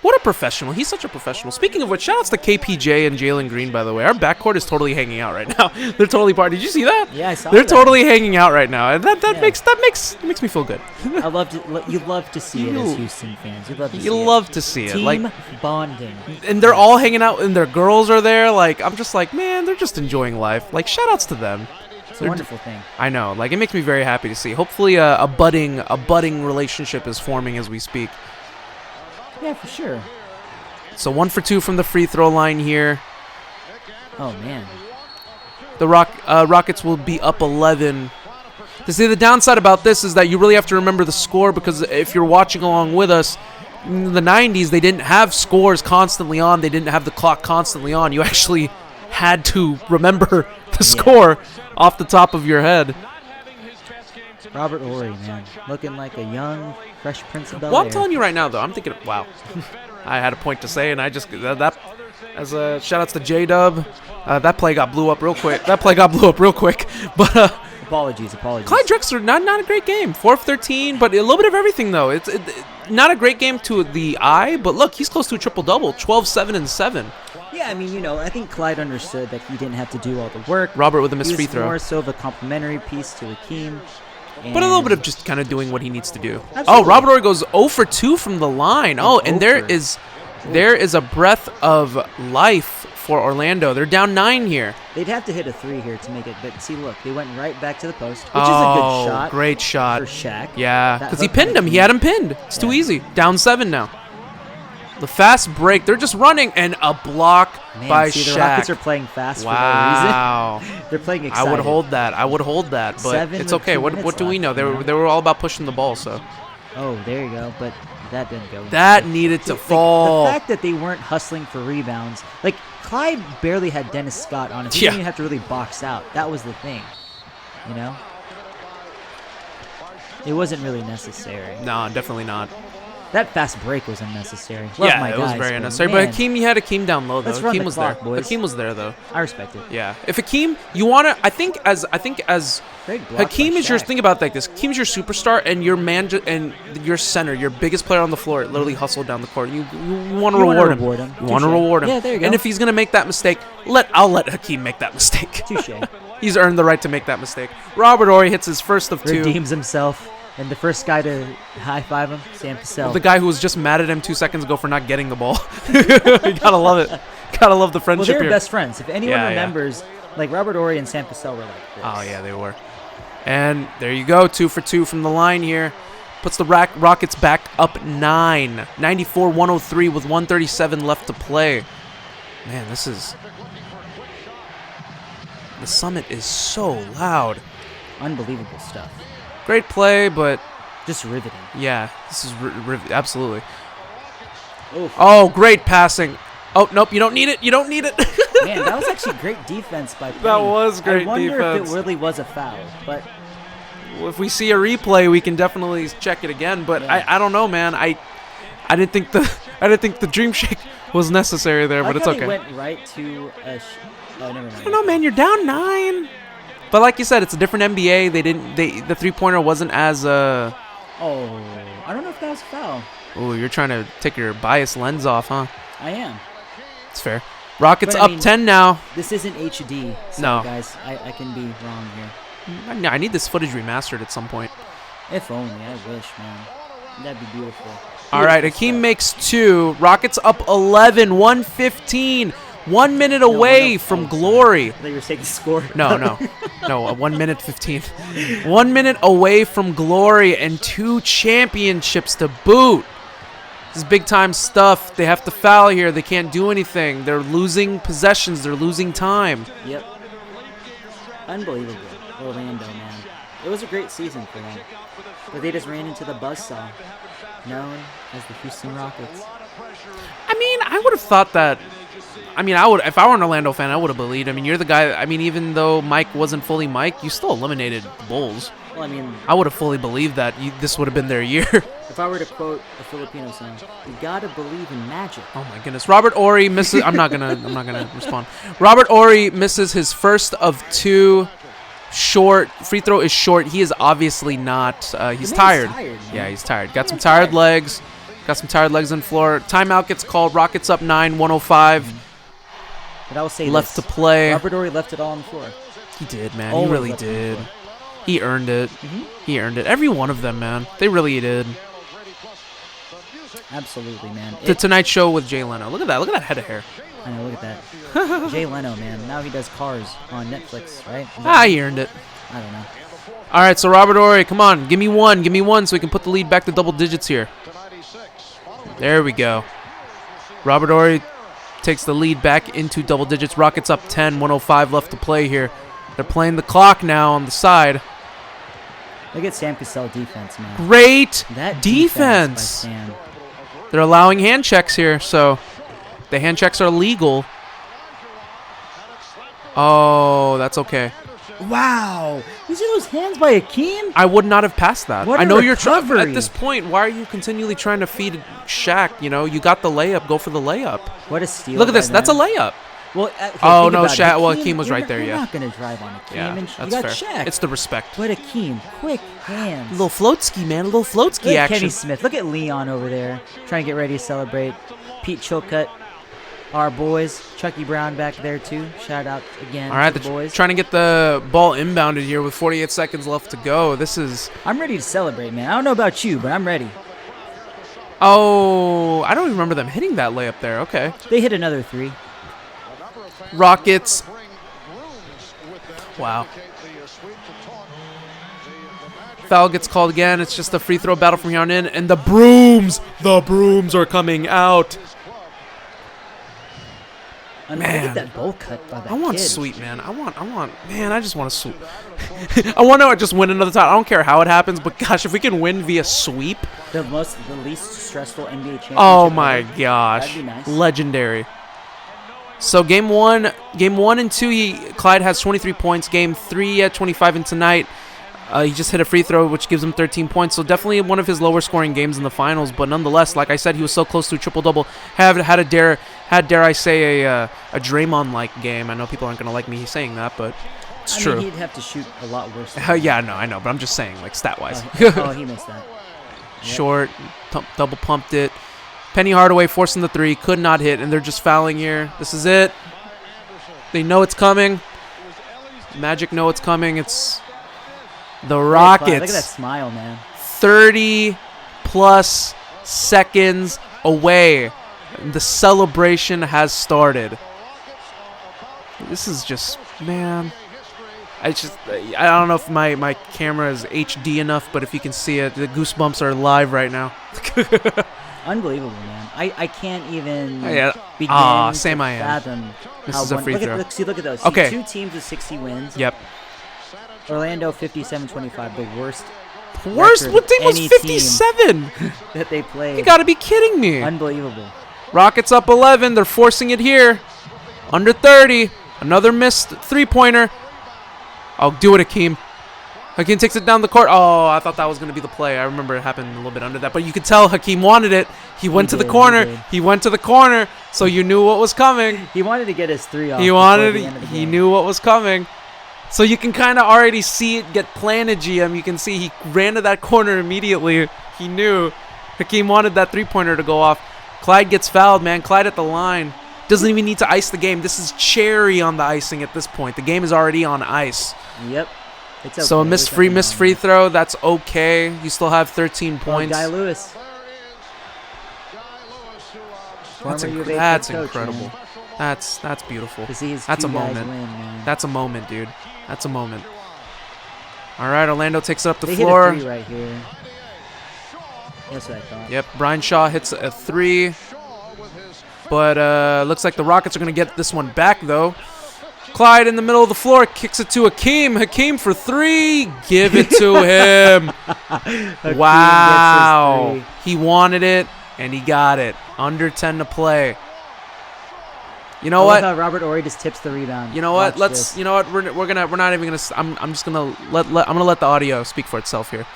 What a professional. He's such a professional. Speaking of which, shout-outs to KPJ and Jalen Green, by the way. Our backcourt is totally hanging out right now. They're totally part. Did you see that? Yeah, I saw They're that. totally hanging out right now. And that makes me feel good. You love to see it as Houston fans. You love to see You it. love to see it. Team Like, bonding. and they're all hanging out, and their girls are there. Like, I'm just like, man, they're just enjoying life. Like, shout-outs to them. It's a wonderful thing. I know. Like, it makes me very happy to see. Hopefully, a budding relationship is forming as we speak. Yeah, for sure. So 1 for 2 from the free throw line here. Oh man. The Rockets will be up 11. To see the downside about this is that you really have to remember the score, because if you're watching along with us, in the 90s they didn't have scores constantly on. They didn't have the clock constantly on. You actually had to remember the score off the top of your head. Robert Horry, man, looking like a young, fresh Prince of Bel-Air. Well, I'm telling you right now, though, I'm thinking, wow. I had a point to say, and I just that as a shout-outs to J-Dub. That play blew up real quick. But apologies. Clyde Drexler, not a great game. 4 of 13, but a little bit of everything though. It's not a great game to the eye, but look, he's close to a triple-double, 12, 7, and 7. Yeah, I mean, I think Clyde understood that he didn't have to do all the work. Robert with a missed free He was throw. more so of a complimentary piece to Hakeem. But a little bit of just kind of doing what he needs to do. Absolutely. Oh, Robert Horry goes 0 for 2 from the line. And there is a breath of life for Orlando. They're down 9 here. They'd have to hit a 3 here to make it, but see, look, they went right back to the post, which is a good shot. Great shot for Shaq. Yeah, because he pinned him. He had him pinned. It's too easy. Down 7 now. The fast break. They're just running, and a block by Shaq. The Rockets are playing fast for no reason. They're playing excited. I would hold that, but it's okay. What do we know? They were all about pushing the ball, so. Oh, there you go, but that didn't go. That needed to fall. The fact that they weren't hustling for rebounds, like Clyde barely had Dennis Scott on him. He didn't even have to really box out. That was the thing, It wasn't really necessary. No, definitely not. That fast break was unnecessary. It was very unnecessary. But Hakeem, you had Hakeem down low though. Let's run Hakeem the was clock, there. boys. Hakeem was there though. I respect it. Yeah. If Hakeem, you wanna, I think as Hakeem is your think about it like this. Hakeem's your superstar, and your and your center, your biggest player on the floor, literally hustled down the court. You want to reward him. You want to reward him. Yeah, there you go. And if he's gonna make that mistake, I'll let Hakeem make that mistake. Touche. He's earned the right to make that mistake. Robert Horry hits his first of 2. Redeems himself. And the first guy to high-five him, Sam Cassell. The guy who was just mad at him 2 seconds ago for not getting the ball. You gotta love it. Gotta love the friendship Well, they were here. best friends. If anyone remembers, like Robert Horry and Sam Cassell were like this. Oh, yeah, they were. And there you go, 2 for 2 from the line here. Puts the Rockets back up 9. 94-103 with 1:37 left to play. Man, the Summit is so loud. Unbelievable stuff. Great play, but just riveting. Yeah, this is absolutely. Oof. Oh, great passing. Oh, nope, you don't need it. Man, that was actually great defense by Penny. That was great defense. I wonder if it really was a foul, but if we see a replay, we can definitely check it again. But I don't know, man. I didn't think the dream shake was necessary there, but it's okay. He went right to a never mind. I don't know, man. You're down 9. But like you said, it's a different NBA. The three-pointer wasn't as Oh, I don't know if that was a foul. Oh, you're trying to take your bias lens off, huh? I am. It's fair. Rockets up 10 now. This isn't HD, so no, guys. I can be wrong here. I need this footage remastered at some point. If only. I wish, man. That'd be beautiful. All right, Hakeem makes 2. Rockets up 11, 1:15. 1 minute away from glory. I thought you were taking the score. No, 1 minute 15. 1 minute away from glory and 2 championships to boot. This is big time stuff. They have to foul here. They can't do anything. They're losing possessions. They're losing time. Yep. Unbelievable. Orlando, man. It was a great season for them. But they just ran into the buzzsaw known as the Houston Rockets. I mean, I would have thought that. I mean, if I were an Orlando fan, I would have believed. I mean, you're the guy. I mean, even though Mike wasn't fully Mike, you still eliminated the Bulls. Well, I mean, I would have fully believed that this would have been their year. If I were to quote a Filipino song, you gotta believe in magic. Oh my goodness, Robert Horry misses. I'm not gonna respond. Robert Horry misses his first of 2 short. Free throw is short. He is obviously not. He's tired. Yeah, he's tired. Got some tired legs. Got some tired legs on the floor. Timeout gets called. Rockets up 9, 105. But I will say left this. to play. Robert Horry left it all on the floor. He did, man. Always he really left did. He earned it. He earned it. Every one of them, man. They really did. Absolutely, man. The Tonight Show with Jay Leno. Look at that. Look at that head of hair. I know, look at that. Jay Leno, man. Now he does Cars on Netflix, right? He earned it. I don't know. All right, so Robert Horry, come on. Give me one. Give me one so we can put the lead back to double digits here. There we go. Robert Horry takes the lead back into double digits. Rockets up 10, 105 left to play here. They're playing the clock now on the side. Look at Sam Cassell defense, man. Great that defense. By Sam. They're allowing hand checks here, so the hand checks are legal. Oh, that's okay. Wow. You see those hands by Hakeem? I would not have passed that. What I know you're trying. At this point, why are you continually trying to feed Shaq? You know, you got the layup. Go for the layup. What a steal. Look at this. That's a layup. Well, oh, no, Shaq. Well, Hakeem was right there, You're yeah. not going to drive on Hakeem. Yeah, and that's you got fair. Shaq. It's the respect. But Hakeem, quick hands. A little floatski, man. A little floatski Look at action. Kenny Smith. Look at Leon over there trying to get ready to celebrate. Pete Chilcutt, our boys. Chucky Brown back there, too. Shout out again All right, to the boys. Trying to get the ball inbounded here with 48 seconds left to go. This is... I'm ready to celebrate, man. I don't know about you, but I'm ready. Oh, I don't even remember them hitting that layup there. Okay. They hit another 3. Rockets. Wow. Foul gets called again. It's just a free throw battle from here on in. And the brooms are coming out. Man. Look at that bowl cut by that I want kid. sweep, man. Man, I just want to sweep. I want to just win another time. I don't care how it happens, but gosh, if we can win via sweep. The least stressful NBA championship. Oh my gosh. That'd be nice. Legendary. So game one and two, Clyde has 23 points. Game 3 at 25, and tonight he just hit a free throw, which gives him 13 points. So definitely one of his lower scoring games in the finals. But nonetheless, like I said, he was so close to a triple double. Had dare I say a Draymond-like game. I know people aren't gonna like me saying that, but it's true. I mean, he'd have to shoot a lot worse. Than Yeah, no, I know, but I'm just saying, like stat wise. Oh, he missed that. Yep. Short, double pumped it. Penny Hardaway forcing the 3, could not hit, and they're just fouling here. This is it. They know it's coming. Magic know it's coming. It's the Rockets. Look at that smile, man. 30-plus seconds away. The celebration has started. This is just, man. I don't know if my camera is HD enough, but if you can see it, the goosebumps are live right now. Unbelievable, man. I can't even begin same to I am. fathom This how is a free throw. Look at those. Okay. See, 2 teams with 60 wins. Yep. Orlando 57-25, the worst. What team was 57? That they played. You got to be kidding me. Unbelievable. Rockets up 11. They're forcing it here. Under 30. Another missed three-pointer. Oh, do it, Hakeem. Hakeem takes it down the court. Oh, I thought that was going to be the play. I remember it happened a little bit under that. But you could tell Hakeem wanted it. He went to the corner. He went to the corner, so you knew what was coming. He wanted to get his 3 off. He knew what was coming. So you can kind of already see it get planted, GM. You can see he ran to that corner immediately. He knew. Hakeem wanted that three-pointer to go off. Clyde gets fouled, man. Clyde at the line. Doesn't even need to ice the game. This is cherry on the icing at this point. The game is already on ice. Yep. It's okay. So a missed free throw, that's okay. You still have 13 points. Guy Lewis. That's incredible. Man. That's beautiful. That's a moment. That's a moment, dude. That's a moment. All right, Orlando takes it up the floor. Hit a 3 right here. That's what I thought. Yep, Brian Shaw hits a 3. But looks like the Rockets are going to get this one back, though. Clyde in the middle of the floor kicks it to Hakeem. Hakeem for 3. Give it to him. Wow. He wanted it, and he got it. Under 10 to play. You know what? Robert Horry just tips the rebound. You know what? You know what? We're not even gonna. I'm just gonna I'm gonna let the audio speak for itself here.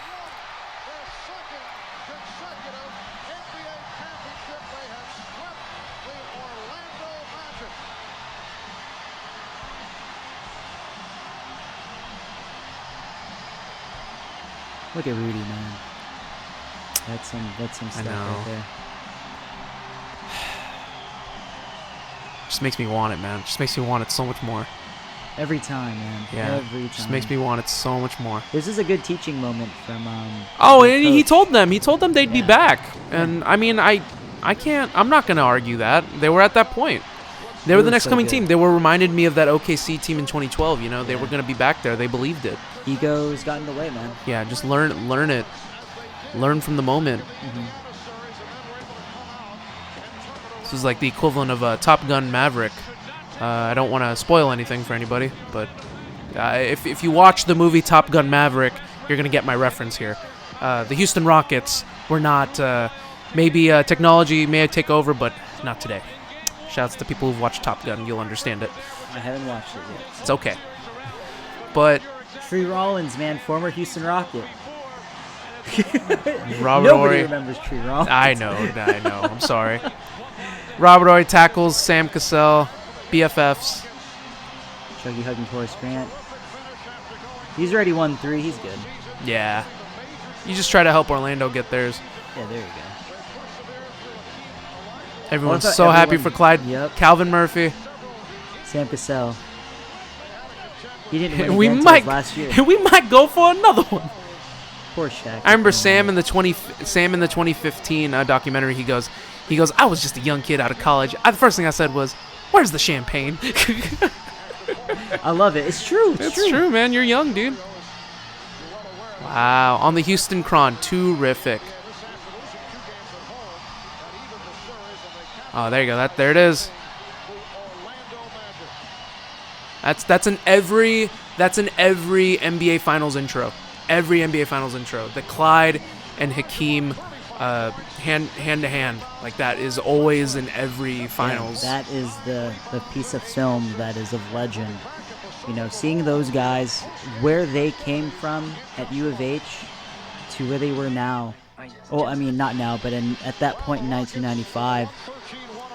Look at Rudy, man. That's some stuff right there. Just makes me want it, man. Just makes me want it so much more. Every time, man. Yeah. Every time. Just makes me want it so much more. This is a good teaching moment from. Oh, the and he coach. told them. He told them they'd be back. And I mean, I can't. I'm not gonna argue that. They were at that point. They were the next coming team. They were reminded me of that OKC team in 2012. You know, they were gonna be back there. They believed it. Ego's got in the way, man. Yeah, just learn it. Learn from the moment. This is like the equivalent of Top Gun Maverick. I don't want to spoil anything for anybody, but if you watch the movie Top Gun Maverick, you're going to get my reference here. The Houston Rockets were not, maybe technology may take over, but not today. Shouts to people who've watched Top Gun. You'll understand it. I haven't watched it yet. It's okay. But Tree Rollins, man, former Houston Rocket. Robert Nobody Horry remembers Tree Rollins. I know. I'm sorry. Robert Horry tackles Sam Cassell, BFFs. Chuggy hugging Horace Grant. He's already won 3. He's good. Yeah. You just try to help Orlando get theirs. Yeah, there you go. Everyone's so happy for Clyde. Yep. Calvin Murphy. Sam Cassell. He didn't win again until last year. We might go for another one. Poor Shaq. I remember Sam in the 2015 documentary. He goes, I was just a young kid out of college. The first thing I said was, "Where's the champagne?" I love it. It's true. It's true, man. You're young, dude. Wow. On the Houston Cron. Terrific. Oh, there you go. There it is. That's in every NBA Finals intro. Every NBA Finals intro. The Clyde and Hakeem hand to hand. Like that is always in every finals. Yeah, that is the piece of film that is of legend. You know, seeing those guys, where they came from at U of H to where they were now. Well, I mean, not now, but at that point in 1995,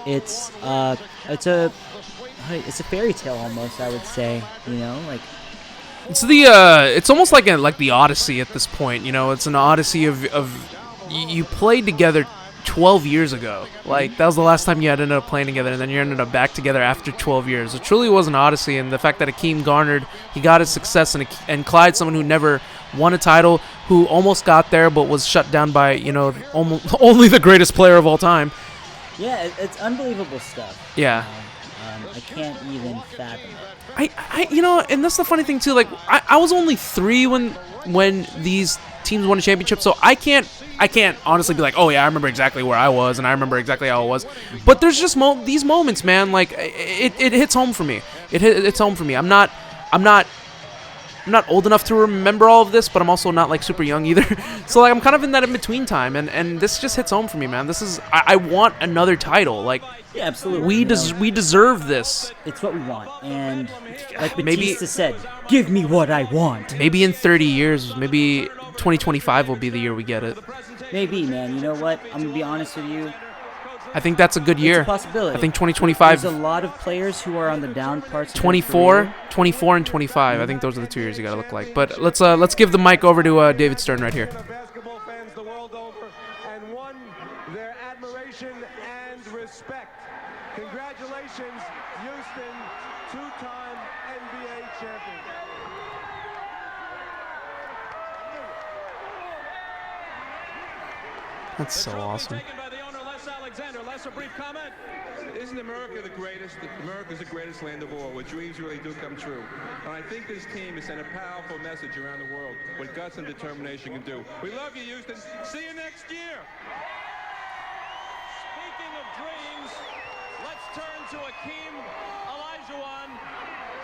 it's a fairy tale almost, I would say. You know, like. It's almost like the Odyssey at this point. You know, it's an Odyssey of you played together 12 years ago. Like, that was the last time you had ended up playing together, and then you ended up back together after 12 years. It truly was an Odyssey, and the fact that Hakeem garnered, he got his success, and Clyde, someone who never won a title, who almost got there but was shut down by, you know, only the greatest player of all time. Yeah, it's unbelievable stuff. Yeah. I can't even fathom it. You know, and that's the funny thing too. Like, I was only 3 when these teams won a championship, so I can't honestly be like, oh yeah, I remember exactly where I was and I remember exactly how it was. But there's just these moments, man. Like it hits home for me. It's home for me. I'm not old enough to remember all of this, but I'm also not like super young either. So like I'm kind of in that in between time, and this just hits home for me, man. This is I want another title. Like, yeah, absolutely. We deserve this. It's what we want, and like Batista said, give me what I want. Maybe in 30 years, maybe 2025 will be the year we get it. Maybe, man. You know what? I'm gonna be honest with you. I think that's a good year. It's a possibility. I think 2025. There's a lot of players who are on the down parts. 24 and 25. I think those are the 2 years you gotta look like. But let's give the mic over to David Stern right here. Basketball fans the world over and won their admiration and respect. Congratulations, Houston, 2-time NBA champion. That's so awesome. A brief comment. Isn't America the greatest? America's the greatest land of all, where dreams really do come true. And I think this team has sent a powerful message around the world what guts and determination can do. We love you, Houston. See you next year. Speaking of dreams, let's turn to Hakeem Olajuwon.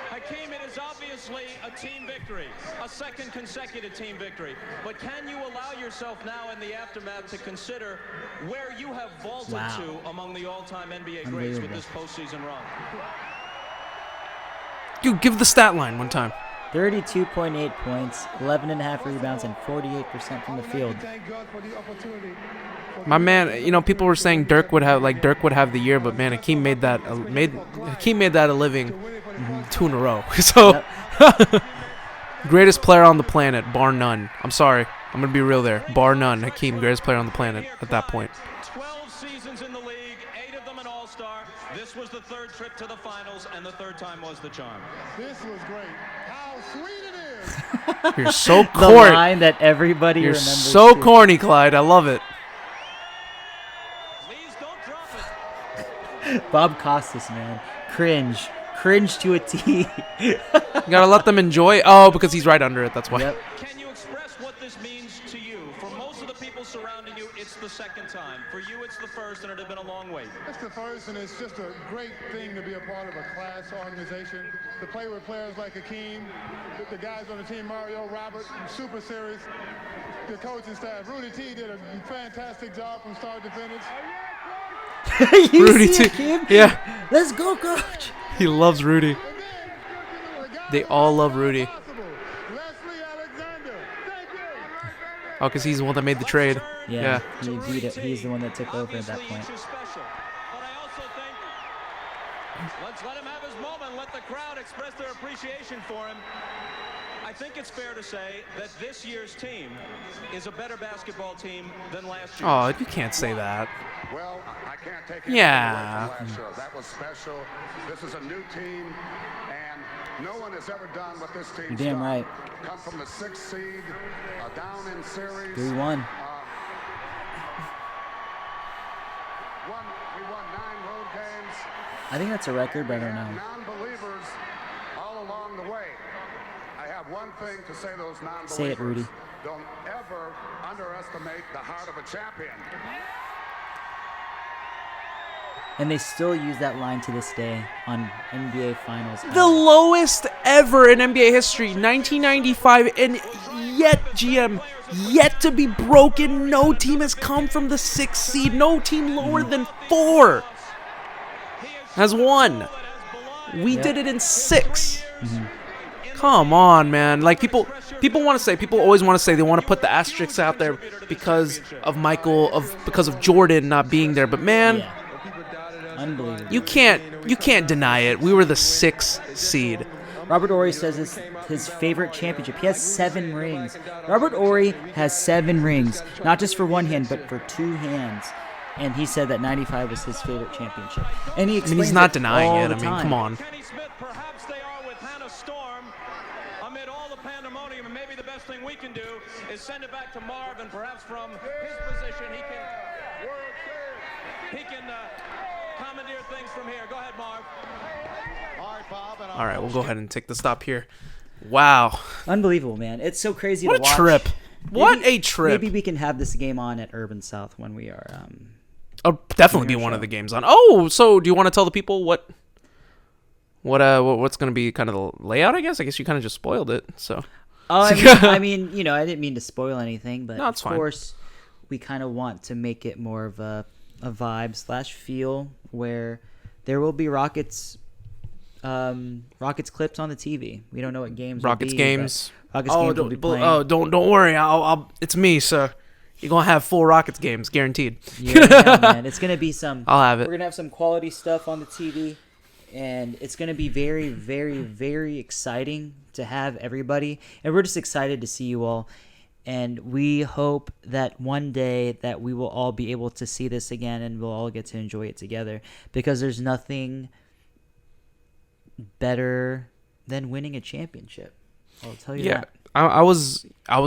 Hakeem, it is obviously a team victory, a second consecutive team victory. But can you allow yourself now in the aftermath to consider where you have vaulted to among the all-time NBA greats with this postseason run? You give the stat line one time. 32.8 points, 11.5 rebounds, and 48% from the field. My man, you know, people were saying Dirk would have the year, but man, Hakeem made that a living 2 in a row. So greatest player on the planet, bar none. I'm sorry. I'm going to be real there. Bar none, Hakeem, greatest player on the planet at that point. 12 seasons in the league, 8 of them an all-star. This was the 3rd trip to the finals, and the 3rd time was the charm. This was great. How sweet it is. You're so The corny. line that everybody You're remembers. so too. corny, Clyde. I love it. Please don't drop it. Bob Costas, man. Cringe to a T. You got to let them enjoy. Oh, because he's right under it. That's why. Yep. Can you express what this means to you? For most of the people surrounding you, it's the 2nd time. For you, it's the 1st, and it had been a long wait. It's the 1st, and it's just a great thing to be a part of a class organization. To play with players like Hakeem, the guys on the team, Mario, Robert, super serious. The coaching staff, Rudy T did a fantastic job from start to finish. You Rudy see T. Hakeem? Yeah. Let's go, coach. He loves Rudy. They all love Rudy. Leslie Alexander. Thank you. Oh, because he's the one that made the trade. Yeah. He beat it. He's the one that took over at that point. Each is special. But I also think let's let him have his moment. Let the crowd express their appreciation for him. I think it's fair to say that this year's team is a better basketball team than last year. Oh, you can't say that. Well, I can't take anything Yeah. away from last year. That was special. This is a new team, and no one has ever done what this team's You're damn done. right. Come from the 6th seed, down in series. 3-1. We won 9 road games. I think that's a record, but I don't know. Non-believers all along the way. I have one thing to say to those non-believers. Say it, Rudy. Don't ever underestimate the heart of a champion. And they still use that line to this day on NBA Finals. The lowest ever in NBA history, 1995, and yet, GM, yet to be broken. No team has come from the 6th seed. No team lower than 4 has won. We did it in 6. Come on, man. Like people always want to say they want to put the asterisks out there because of because of Jordan not being there. But man, unbelievable. you can't deny it. We were the 6th seed. Robert Horry says it's his favorite championship. He has 7 rings. Robert Horry has 7 rings, not just for one hand, but for 2 hands. And he said that 95 was his favorite championship. And he explains he's not it denying all it. the I mean, time. come on. Kenny Smith, perhaps they are with Hannah Storm. Amid all the pandemonium, and maybe the best thing we can do is send it back to Marv, and perhaps from his position he can commandeer things from here. Go ahead, Marv. All right, Bob. And All right, we'll go ahead and take the stop here. Wow. Unbelievable, man. It's so crazy What to a watch. trip. What a trip. Maybe we can have this game on at Urban South when we are... I'll definitely be one of the games on. Oh, so do you want to tell the people what's going to be kind of the layout, I guess? I guess you kind of just spoiled it, so... I mean, I didn't mean to spoil anything, but No, it's of fine. course, we kind of want to make it more of a vibe/feel where there will be Rockets clips on the TV. We don't know what games. Rockets will be, games. Rockets games will be playing. Oh, don't worry. I'll. It's me, sir. You're gonna have 4 Rockets games, guaranteed. Yeah, man. It's gonna be some. I'll have it. We're gonna have some quality stuff on the TV, and it's gonna be very, very, very exciting to have everybody. And we're just excited to see you all. And we hope that one day that we will all be able to see this again, and we'll all get to enjoy it together. Because there's nothing better than winning a championship. I'll tell you that. I was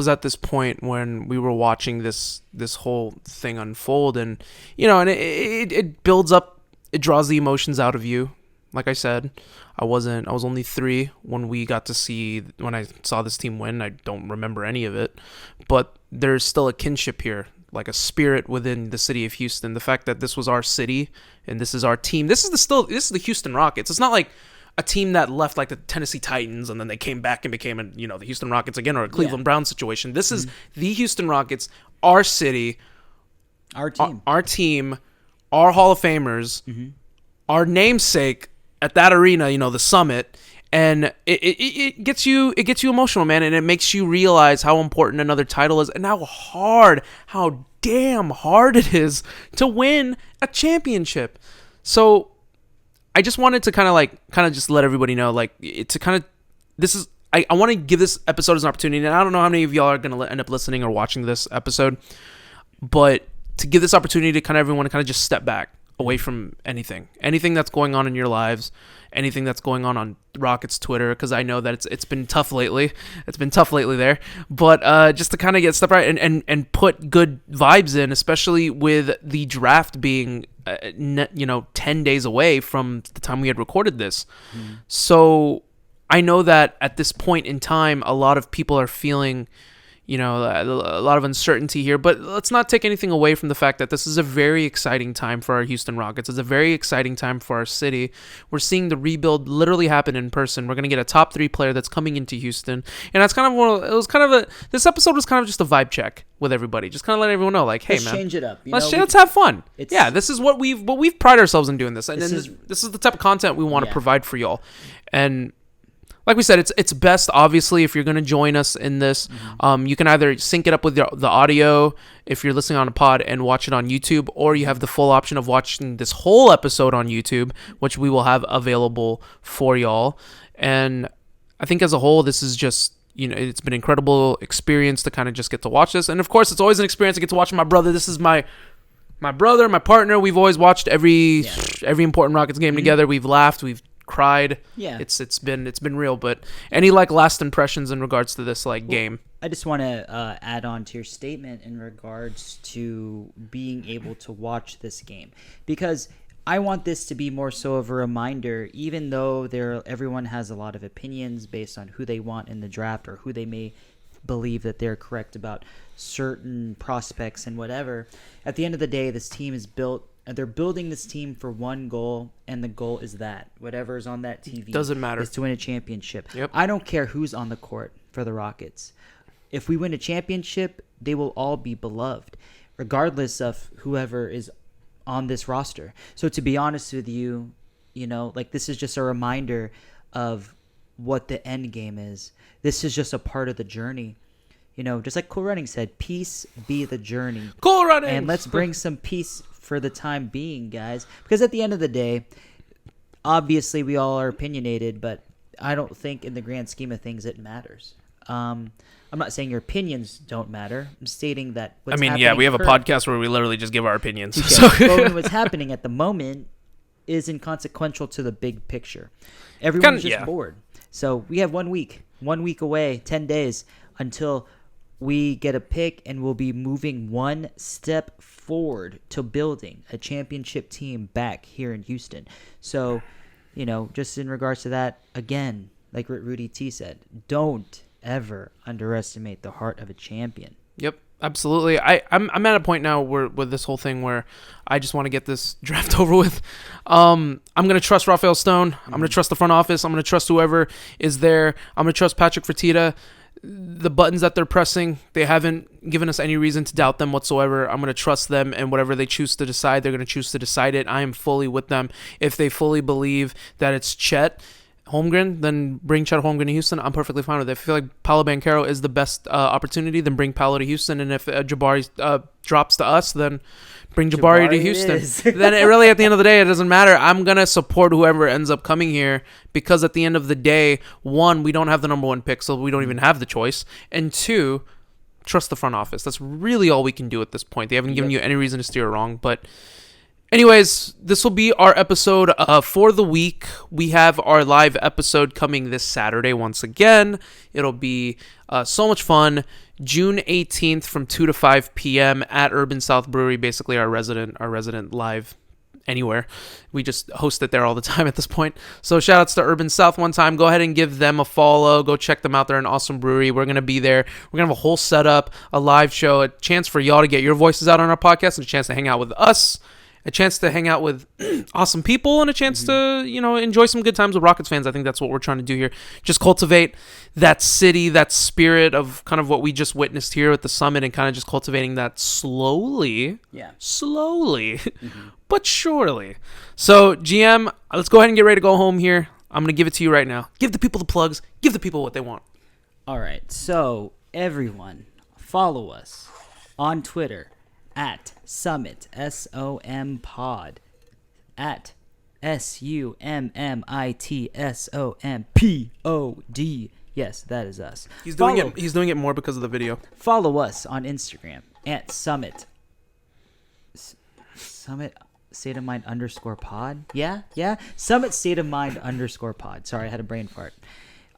at this point when we were watching this whole thing unfold, and and it builds up, it draws the emotions out of you. Like I said, I was only 3 when I saw this team win. I don't remember any of it, but there's still a kinship here, like a spirit within the city of Houston. The fact that this was our city and this is our team. This is the Houston Rockets. It's not like a team that left like the Tennessee Titans and then they came back and became the Houston Rockets again, or a Cleveland Browns situation. This is the Houston Rockets, our city, our team, our Hall of Famers, our namesake at that arena, the Summit, and it gets you emotional, man, and it makes you realize how important another title is and how damn hard it is to win a championship. So I just wanted to kind of just let everybody know, I want to give this episode as an opportunity, and I don't know how many of y'all are going to end up listening or watching this episode, but to give this opportunity to kind of everyone to kind of just step back away from anything that's going on in your lives, anything that's going on Rockets Twitter, because I know that it's been tough lately. It's been tough lately there, but just to kind of get step right and put good vibes in, especially with the draft being 10 days away from the time we had recorded this. So I know that at this point in time, a lot of people are feeling, a lot of uncertainty here, but let's not take anything away from the fact that this is a very exciting time for our Houston Rockets. It's a very exciting time for our city. We're seeing the rebuild literally happen in person. We're going to get a top 3 player that's coming into Houston. And that's this episode was kind of just a vibe check with everybody. Just kind of let everyone know, like, hey, let's man, change it up. Let's have fun. This is what we've pride ourselves in doing this. And this is the type of content we want to provide for y'all. And like we said, it's best, obviously, if you're going to join us in this. You can either sync it up with the audio if you're listening on a pod and watch it on YouTube, or you have the full option of watching this whole episode on YouTube, which we will have available for y'all. And I think as a whole, this is just, it's been an incredible experience to kind of just get to watch this. And of course, it's always an experience to get to watch my brother. This is my brother, my partner. We've always watched every important Rockets game together. We've laughed. We've cried. It's been real. But any last impressions in regards to this game? I just want to add on to your statement in regards to being able to watch this game, because I want this to be more so of a reminder, even though everyone has a lot of opinions based on who they want in the draft or who they may believe that they're correct about certain prospects and whatever. At the end of the day, this team is built. They're building this team for one goal, and the goal is that whatever is on that TV doesn't matter, is to win a championship. Yep. I don't care who's on the court for the Rockets. If we win a championship, they will all be beloved, regardless of whoever is on this roster. So to be honest with you, this is just a reminder of what the end game is. This is just a part of the journey. Just like Cool Running said, peace be the journey. Cool Running! And let's bring some peace for the time being, guys. Because at the end of the day, obviously we all are opinionated, but I don't think in the grand scheme of things it matters. I'm not saying your opinions don't matter. I'm stating that we have a podcast where we literally just give our opinions. Okay. But what's happening at the moment is inconsequential to the big picture. Everyone's just bored. So we have 1 week away, 10 days, until we get a pick, and we'll be moving one step forward to building a championship team back here in Houston. So, just in regards to that, again, like Rudy T said, don't ever underestimate the heart of a champion. Yep, absolutely. I'm at a point now with this whole thing where I just want to get this draft over with. I'm going to trust Rafael Stone. I'm going to trust the front office. I'm going to trust whoever is there. I'm going to trust Patrick Fertitta. The buttons that they're pressing, they haven't given us any reason to doubt them whatsoever. I'm going to trust them, and whatever they choose to decide, they're going to choose to decide it. I am fully with them. If they fully believe that it's Chet Holmgren, then bring Chet Holmgren to Houston. I'm perfectly fine with it. If I feel like Paolo Banchero is the best opportunity, then bring Paolo to Houston. And if Jabari drops to us, then bring Jabari to Houston. Then at the end of the day, it doesn't matter. I'm going to support whoever ends up coming here, because at the end of the day, one, we don't have the number 1 pick, so we don't even have the choice. And two, trust the front office. That's really all we can do at this point. They haven't given you any reason to steer wrong. But anyways, this will be our episode for the week. We have our live episode coming this Saturday once again. It'll be so much fun. June 18th from 2 to 5 p.m. at Urban South Brewery, basically our resident live anywhere. We just host it there all the time at this point. So shout outs to Urban South one time. Go ahead and give them a follow. Go check them out. They're an awesome brewery. We're going to be there. We're going to have a whole setup, a live show, a chance for y'all to get your voices out on our podcast, and a chance to hang out with us, a chance to hang out with awesome people, and a chance to, enjoy some good times with Rockets fans. I think that's what we're trying to do here. Just cultivate that city, that spirit of kind of what we just witnessed here at the summit, and kind of just cultivating that slowly, but surely. So, GM, let's go ahead and get ready to go home here. I'm going to give it to you right now. Give the people the plugs. Give the people what they want. All right. So, everyone, follow us on Twitter at Summit, SOM Pod, at SUMMITSOMPOD, Yes, that is us. He's doing it more because of the video. Follow us on Instagram at Summit State of Mind _pod. Yeah. Summit State of Mind _pod. Sorry, I had a brain fart.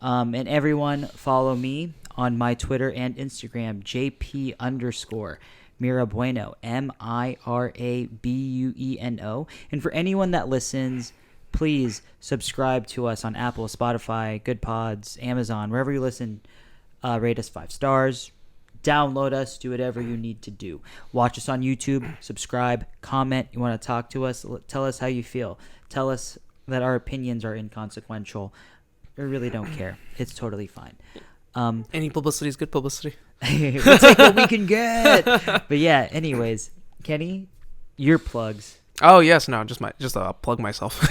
And everyone follow me on my Twitter and Instagram, JP _Mirabueno, MIRABUENO. And for anyone that listens, please subscribe to us on Apple, Spotify, Good Pods, Amazon, wherever you listen. Rate us 5 stars. Download us. Do whatever you need to do. Watch us on YouTube. Subscribe. Comment. You want to talk to us? Tell us how you feel. Tell us that our opinions are inconsequential. We really don't care. It's totally fine. Any publicity is good publicity. We'll take what we can get. But yeah, anyways, Kenny, your plugs. Oh yes, no, just plug myself.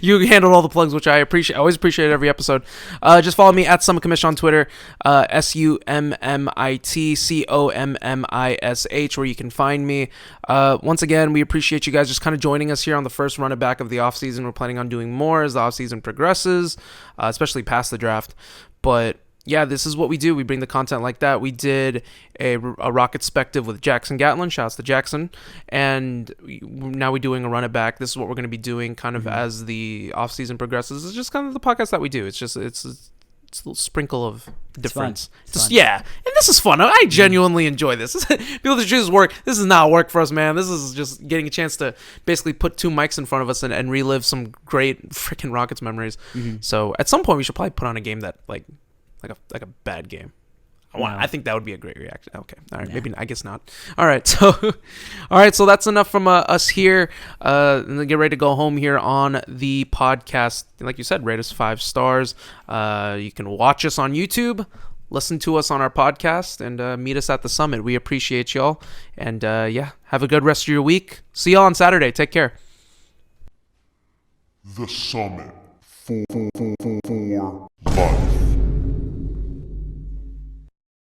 You handled all the plugs, which I appreciate. I always appreciate every episode. Just follow me at Summit Commish on Twitter, SUMMITCOMMISH, where you can find me. Once again, we appreciate you guys just kind of joining us here on the first run back of the off season. We're planning on doing more as the off season progresses, especially past the draft. But yeah, this is what we do. We bring the content like that. We did a Rocket Spective with Jackson Gatlin. Shouts to Jackson. And now we're doing a Run It Back. This is what we're going to be doing kind of as the offseason progresses. It's just kind of the podcast that we do. It's a little sprinkle of difference. It's fun. Yeah, and this is fun. I genuinely enjoy this. People that choose work, this is not work for us, man. This is just getting a chance to basically put 2 mics in front of us and relive some great freaking Rockets memories. So at some point, we should probably put on a game that like a bad game. I think that would be a great reaction. Okay, all right, maybe I guess not. All right, so that's enough from us here. And then get ready to go home here on the podcast. Like you said, rate us 5 stars. You can watch us on YouTube, listen to us on our podcast, and meet us at the Summit. We appreciate y'all, and have a good rest of your week. See y'all on Saturday. Take care. The Summit for life.